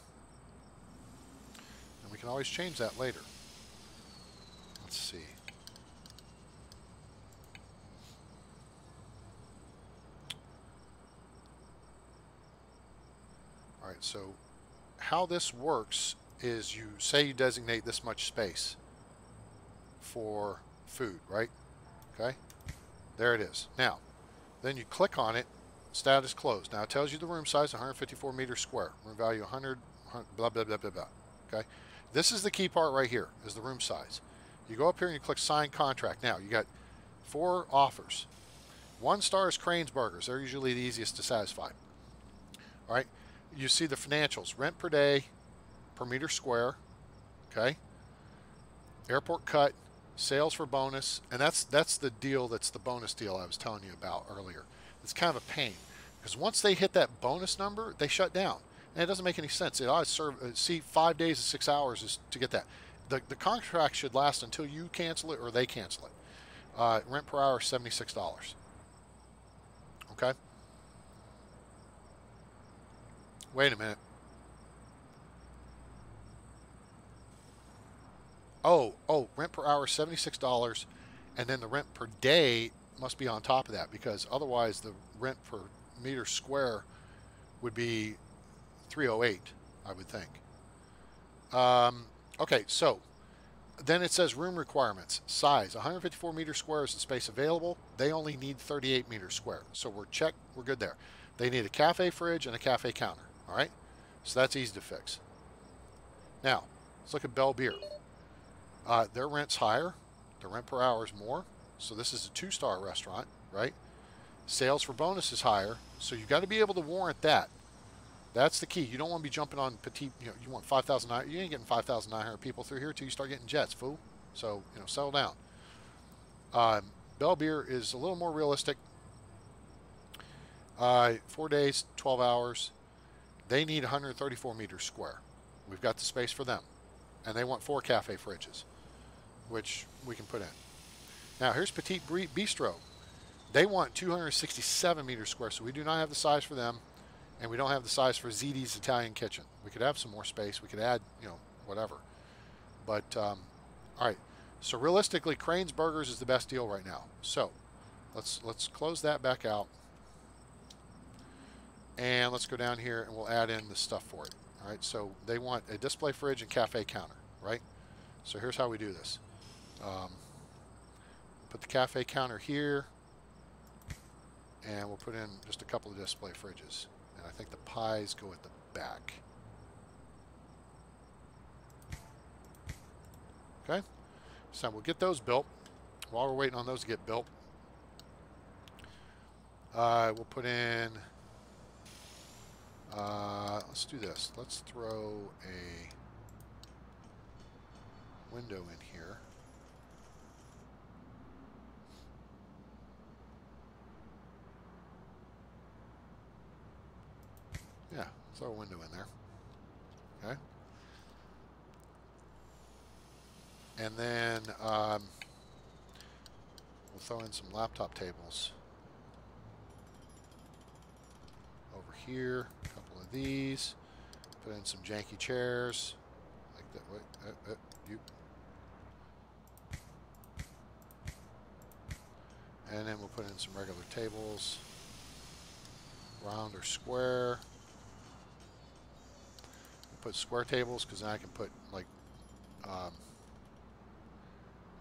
And we can always change that later. Let's see. All right, so how this works is you say you designate this much space for food, right? Okay, there it is. Now, then you click on it, status closed. Now it tells you the room size, 154 meters square, room value 100, blah, blah, blah, blah, blah. Okay. This is the key part right here, is the room size. You go up here and you click sign contract. Now, you got 4 offers. 1 star is Crane's Burgers. They're usually the easiest to satisfy. All right. You see the financials. Rent per day, per meter square. Okay. Airport cut, sales for bonus. And that's the deal, that's the bonus deal I was telling you about earlier. It's kind of a pain, because once they hit that bonus number, they shut down. And it doesn't make any sense. It ought to see 5 days and 6 hours is to get that. The contract should last until you cancel it or they cancel it. Rent per hour is $76. Okay. Wait a minute. Oh, rent per hour $76, and then the rent per day must be on top of that because otherwise the rent per meter square would be 308, I would think. Okay, so then it says room requirements. Size, 154 meters square is the space available. They only need 38 meters square. So we're good there. They need a cafe fridge and a cafe counter. All right, so that's easy to fix. Now, let's look at Bell Beer. Their rent's higher. The rent per hour is more. So this is a 2-star restaurant, right? Sales for bonus is higher. So you've got to be able to warrant that. That's the key. You don't want to be jumping on petite, you want 5,000, you ain't getting 5,900 people through here till you start getting jets, fool. So, settle down. Bell Beer is a little more realistic. 4 days, 12 hours. They need 134 meters square. We've got the space for them. And they want 4 cafe fridges, which we can put in. Now, here's Petite Bistro. They want 267 meters square, so we do not have the size for them. And we don't have the size for ZD's Italian Kitchen. We could have some more space. We could add, whatever. But, all right. So realistically, Crane's Burgers is the best deal right now. So let's close that back out. And let's go down here and we'll add in the stuff for it. All right. So they want a display fridge and cafe counter, right? So here's how we do this. Put the cafe counter here. And we'll put in just a couple of display fridges. I think the pies go at the back. Okay, so we'll get those built. While we're waiting on those to get built, we'll put in, let's do this. Let's throw a window in here. Yeah, throw a window in there. Okay. And then we'll throw in some laptop tables over here. A couple of these. Put in some janky chairs like that. Wait, you. And then we'll put in some regular tables, round or square. Put square tables because then I can put like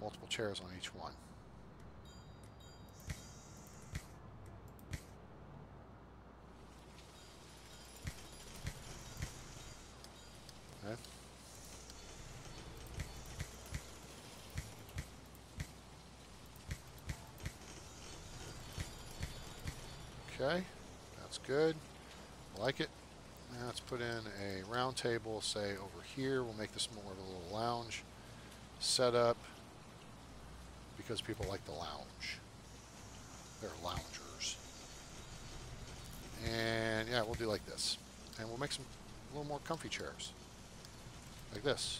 multiple chairs on each one. Okay. Okay, that's good. I like it. Now let's put in a round table, say over here. We'll make this more of a little lounge setup because people like the lounge. They're loungers. And yeah, we'll do like this. And we'll make some a little more comfy chairs. Like this.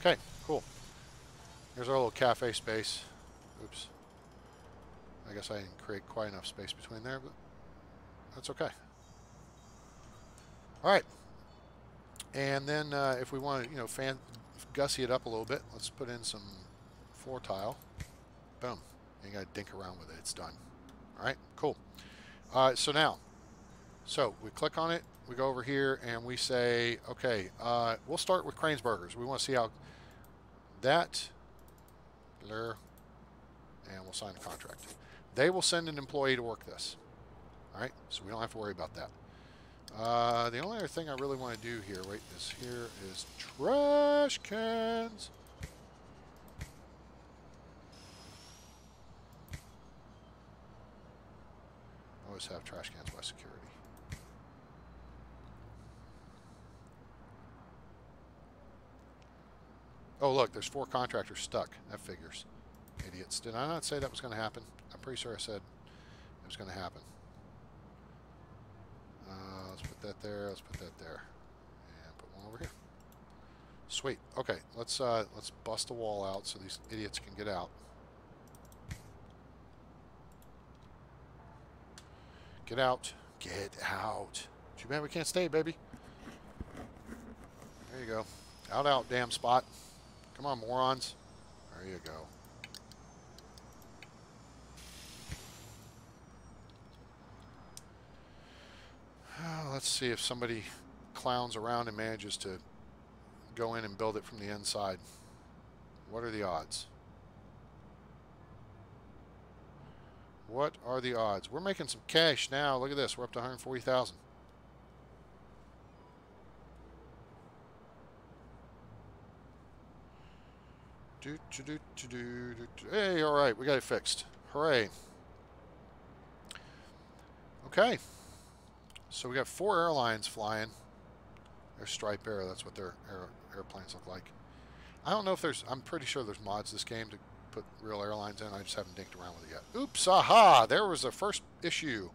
Okay, cool. Here's our little cafe space. Oops. I guess I didn't create quite enough space between there, but that's okay. All right. And then if we want to, gussy it up a little bit, let's put in some floor tile. Boom. You got to dink around with it. It's done. All right, cool. So we click on it. We go over here and we say, okay, we'll start with Crane's Burgers. We want to see how that, blur, and we'll sign the contract. They will send an employee to work this. All right, so we don't have to worry about that. The only other thing I really want to do here, is trash cans. Always have trash cans by security. Oh, look, there's 4 contractors stuck. That figures. Idiots. Did I not say that was going to happen? I'm pretty sure I said it was going to happen. Let's put that there. Let's put that there. And put one over here. Sweet. Okay, let's bust a wall out so these idiots can get out. Get out. Get out. Too bad we can't stay, baby. There you go. Out, out, damn spot. Come on, morons. There you go. Let's see if somebody clowns around and manages to go in and build it from the inside. What are the odds? What are the odds? We're making some cash now. Look at this. We're up to 140,000. Hey, all right. We got it fixed. Hooray. Okay. So we got 4 airlines flying. There's Stripe Air. That's what their airplanes look like. I don't know if there's... I'm pretty sure there's mods this game to put real airlines in. I just haven't dinked around with it yet. Oops, aha! There was the first issue.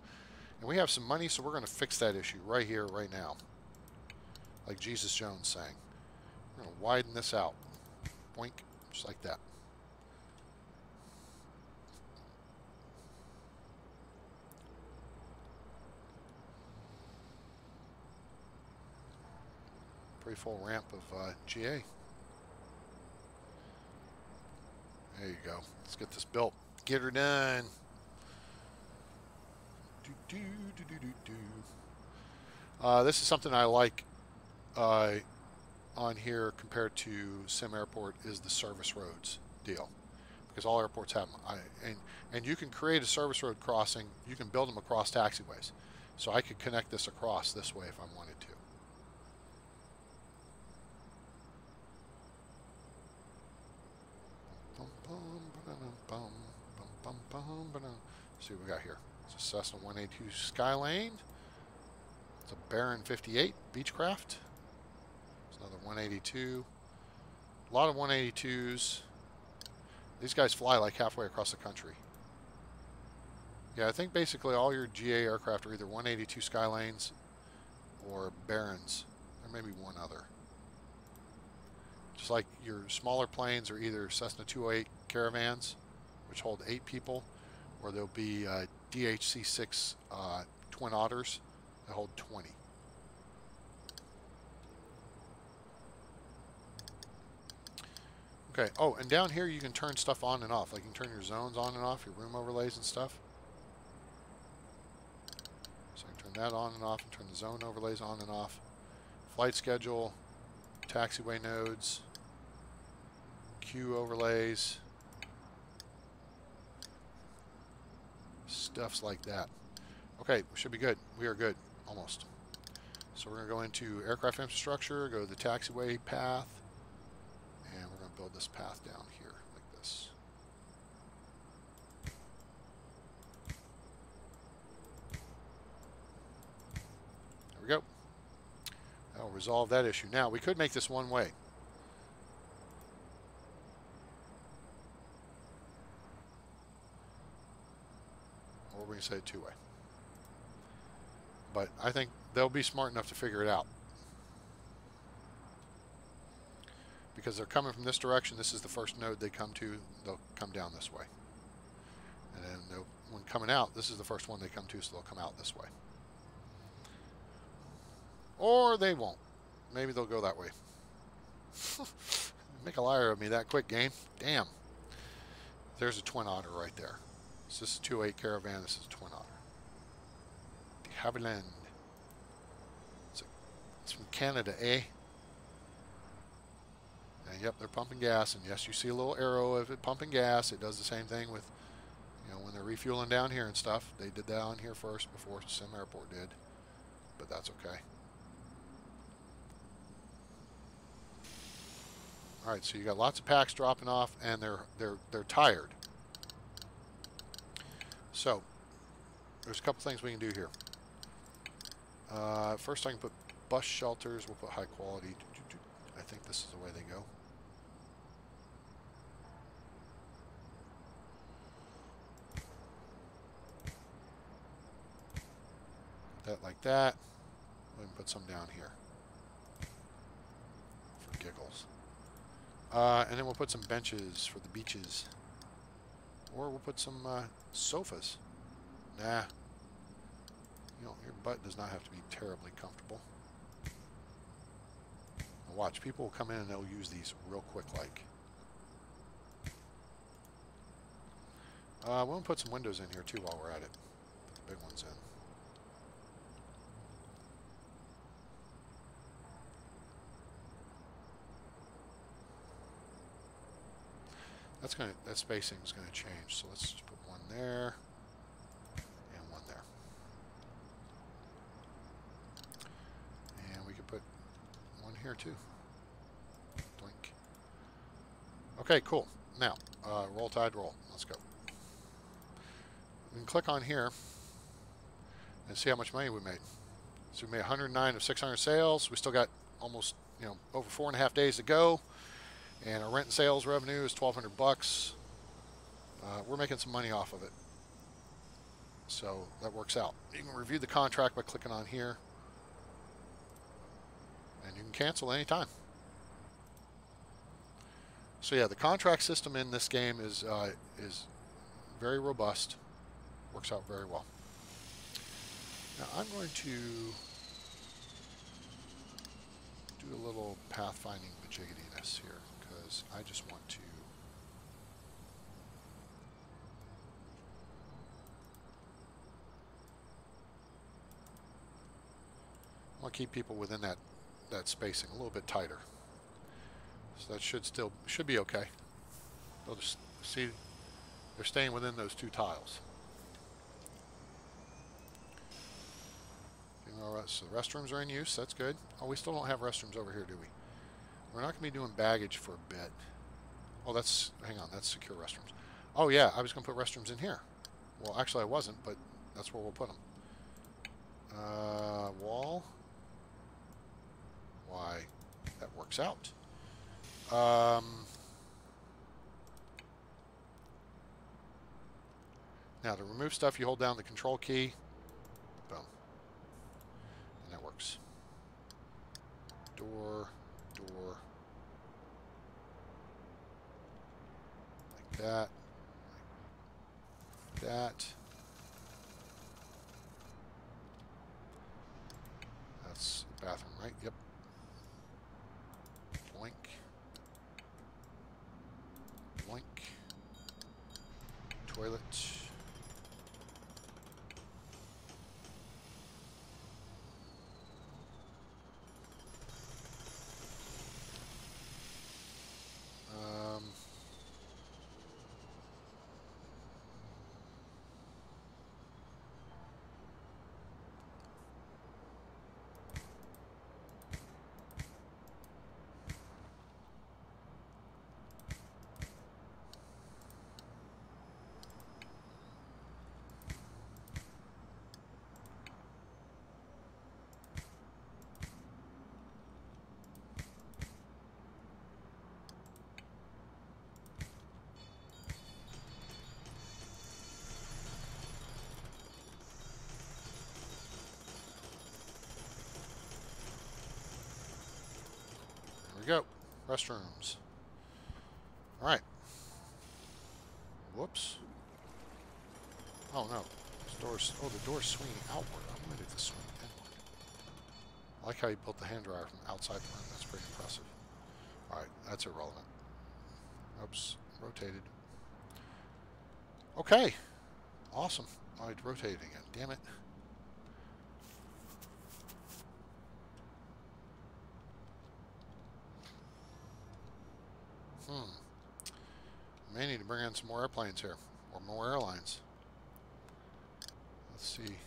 And we have some money, so we're going to fix that issue right here, right now. Like Jesus Jones saying. We're going to widen this out. Boink. Just like that. Pretty full ramp of GA. There you go. Let's get this built. Get her done. This is something I like on here compared to Sim Airport is the service roads deal, because all airports have them. And you can create a service road crossing. You can build them across taxiways. So I could connect this across this way if I wanted to. See what we got here. It's a Cessna 182 Skylane. It's a Baron 58 Beechcraft. It's another 182. A lot of 182s. These guys fly like halfway across the country. Yeah, I think basically all your GA aircraft are either 182 Skylanes or Barons. There may be one other. Just like your smaller planes are either Cessna 208 Caravans, which hold 8 people, or there'll be DHC-6 Twin Otters that hold 20. Okay, oh, and down here you can turn stuff on and off. Like you can turn your zones on and off, your room overlays and stuff. So I can turn that on and off and turn the zone overlays on and off. Flight schedule, taxiway nodes, queue overlays, stuffs like that. Okay, we should be good. We are good, almost. So we're going to go into aircraft infrastructure, go to the taxiway path, and we're going to build this path down here like this. There we go. That'll resolve that issue. Now, we could make this one way. Or we can say two way. But I think they'll be smart enough to figure it out. Because they're coming from this direction, this is the first node they come to, they'll come down this way. And then when coming out, this is the first one they come to, so they'll come out this way. Or they won't. Maybe they'll go that way. Make a liar of me that quick, game. Damn. There's a Twin Otter right there. So this is a 208 Caravan, this is a Twin Otter. De Havilland. It's from Canada, eh? And yep, they're pumping gas, and yes, you see a little arrow of it pumping gas. It does the same thing with, you know, when they're refueling down here and stuff. They did that on here first before Sim Airport did, but that's okay. All right, so you got lots of packs dropping off, and they're tired. So there's a couple things we can do here. First, I can put bus shelters. We'll put high quality. I think this is the way they go. That like that. We can put some down here for giggles. And then we'll put some benches for the beaches. Or we'll put some sofas. Nah. You know, your butt does not have to be terribly comfortable. Now watch, people will come in and they'll use these real quick like. We'll put some windows in here too while we're at it. Put the big ones in. That spacing is gonna change. So let's just put one there and one there. And we could put one here too. Doink. Okay, cool. Now, roll tide roll. Let's go. We can click on here and see how much money we made. So we made 109 of 600 sales. We still got almost, over 4.5 days to go. And our rent and sales revenue is $1,200. We're making some money off of it. So that works out. You can review the contract by clicking on here. And you can cancel anytime. So yeah, the contract system in this game is very robust. Works out very well. Now I'm going to do a little pathfinding majiggityness here because I just want to keep people within that spacing a little bit tighter. So that should be okay. They'll just see they're staying within those two tiles. So the restrooms are in use. That's good. Oh, we still don't have restrooms over here, do we? We're not going to be doing baggage for a bit. Oh, hang on, that's secure restrooms. Oh yeah, I was going to put restrooms in here. Well, actually I wasn't, but that's where we'll put them. Wall. Why? That works out. Now to remove stuff, you hold down the control key. Boom. And that works. Door. Like that. Like that. That's the bathroom, right? Yep. Boink. Boink. Toilet. Go. Restrooms. All right. Whoops. Oh no. The door's swinging outward. I wanted it to swing inward. I like how you built the hand dryer from outside the room. That's pretty impressive. All right, that's irrelevant. Oops, rotated. Okay. Awesome. I rotated again. Damn it. May need to bring in some more airplanes here, or more airlines. Let's see.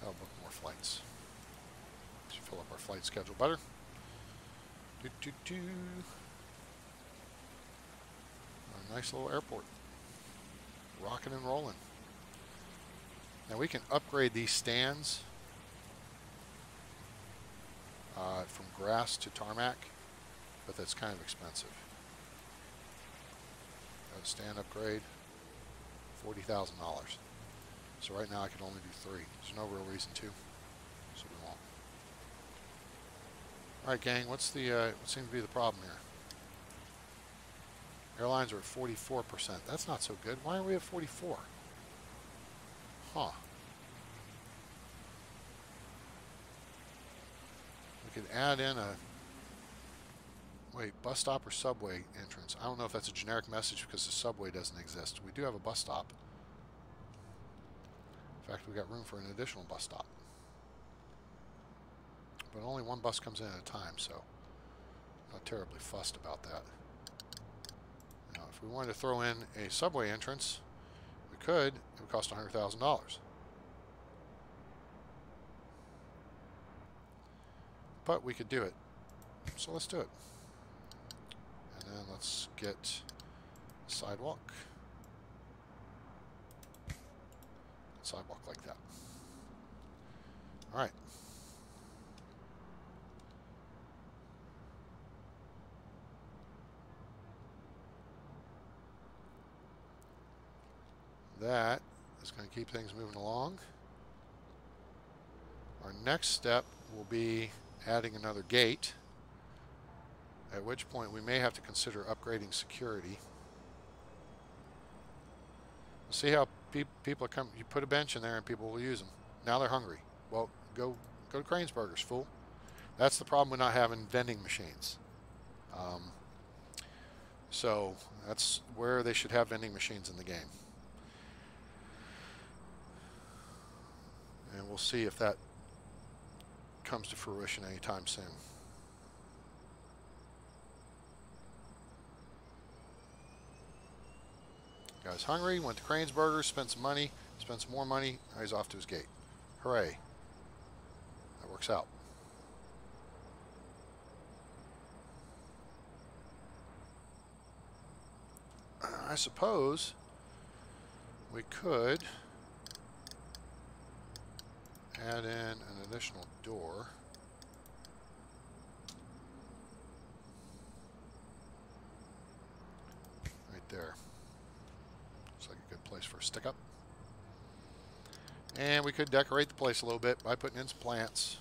I'll book more flights. Should fill up our flight schedule better. A nice little airport. Rocking and rolling. Now we can upgrade these stands from grass to tarmac, but that's kind of expensive. A stand upgrade, $40,000. So right now I can only do 3. There's no real reason to. so we won't. All right, gang, what seems to be the problem here? Airlines are at 44%. That's not so good. Why are we at 44? Huh. We could add in a... Wait, bus stop or subway entrance? I don't know if that's a generic message because the subway doesn't exist. We do have a bus stop. In fact, we got room for an additional bus stop. But only one bus comes in at a time, so I'm not terribly fussed about that. Now, if we wanted to throw in a subway entrance, we could. It would cost $100,000. But we could do it. So let's do it. And then let's get a sidewalk. Sidewalk like that. All right. That is going to keep things moving along. Our next step will be adding another gate, at which point we may have to consider upgrading security. We'll see how people come. You put a bench in there and people will use them. Now they're hungry. Well, go to Crane's Burgers, fool. That's the problem with not having vending machines. So that's where they should have vending machines in the game. And we'll see if that comes to fruition anytime soon. Guy's hungry, went to Crane's Burgers, spent some money, spent some more money, now he's off to his gate. Hooray. That works out. I suppose we could add in an additional door. Right there. Looks like a good place for a stick-up. And we could decorate the place a little bit by putting in some plants.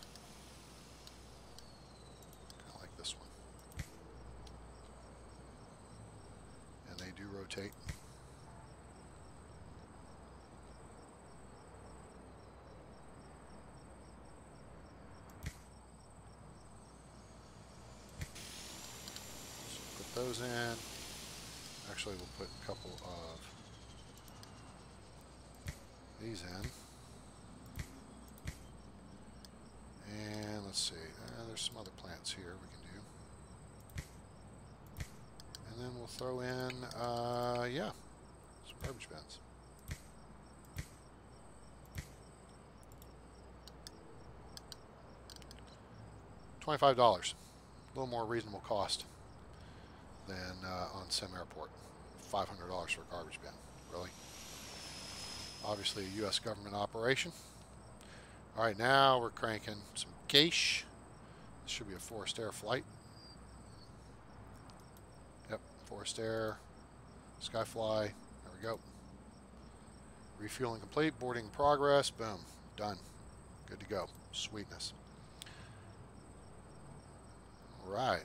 Kind of like this one. And they do rotate. Those in. Actually, we'll put a couple of these in. And let's see. There's some other plants here we can do. And then we'll throw in, yeah, some garbage bins. $25. A little more reasonable cost than on Sim Airport. $500 for a garbage bin. Really? Obviously a U.S. government operation. All right, now we're cranking some cache. This should be a Forest Air flight. Yep, Forest Air, Skyfly. There we go. Refueling complete, boarding in progress. Boom, done. Good to go. Sweetness. All right.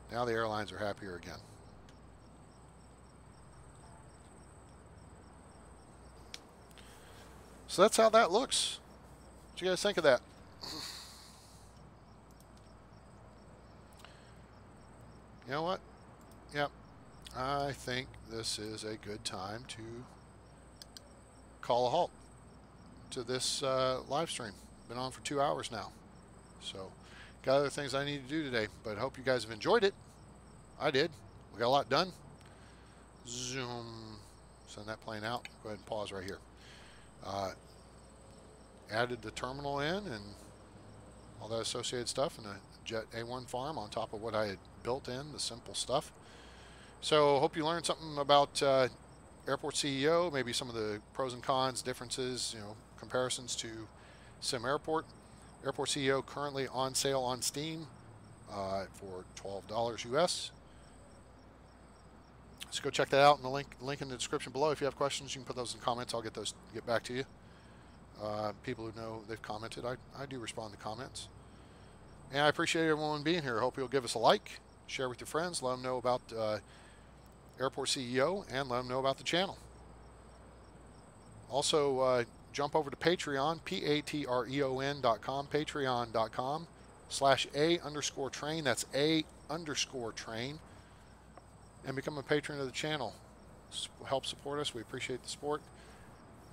Now the airlines are happier again. So that's how that looks. What you guys think of that? You know what? Yep. I think this is a good time to call a halt to this live stream. Been on for 2 hours now. So, got other things I need to do today, but I hope you guys have enjoyed it. I did. We got a lot done. Zoom. Send that plane out. Go ahead and pause right here. Added the terminal in and all that associated stuff, and a Jet A1 farm on top of what I had built in, the simple stuff. So hope you learned something about Airport CEO, maybe some of the pros and cons, differences, you know, comparisons to Sim Airport. Airport CEO currently on sale on Steam for $12 US. So go check that out in the link in the description below. If you have questions, you can put those in the comments. I'll get back to you. People who know they've commented, I do respond to comments. And I appreciate everyone being here. I hope you'll give us a like, share with your friends, let them know about Airport CEO, and let them know about the channel. Also, jump over to Patreon, patreon.com, patreon.com/a_train. That's a_train. And become a patron of the channel. Help support us. We appreciate the support.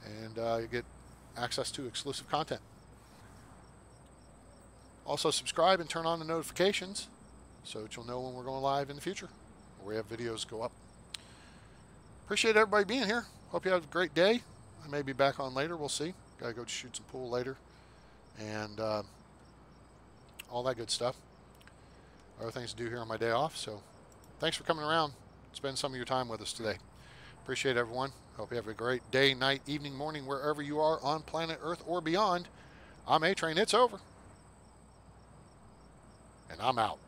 And you get access to exclusive content. Also, subscribe and turn on the notifications so that you'll know when we're going live in the future, or we have videos go up. Appreciate everybody being here. Hope you have a great day. I may be back on later. We'll see. Got to go shoot some pool later. And all that good stuff. Other things to do here on my day off. So thanks for coming around. Spend some of your time with us today. Appreciate everyone. Hope you have a great day, night, evening, morning, wherever you are on planet Earth or beyond. I'm A-Train. It's over. And I'm out.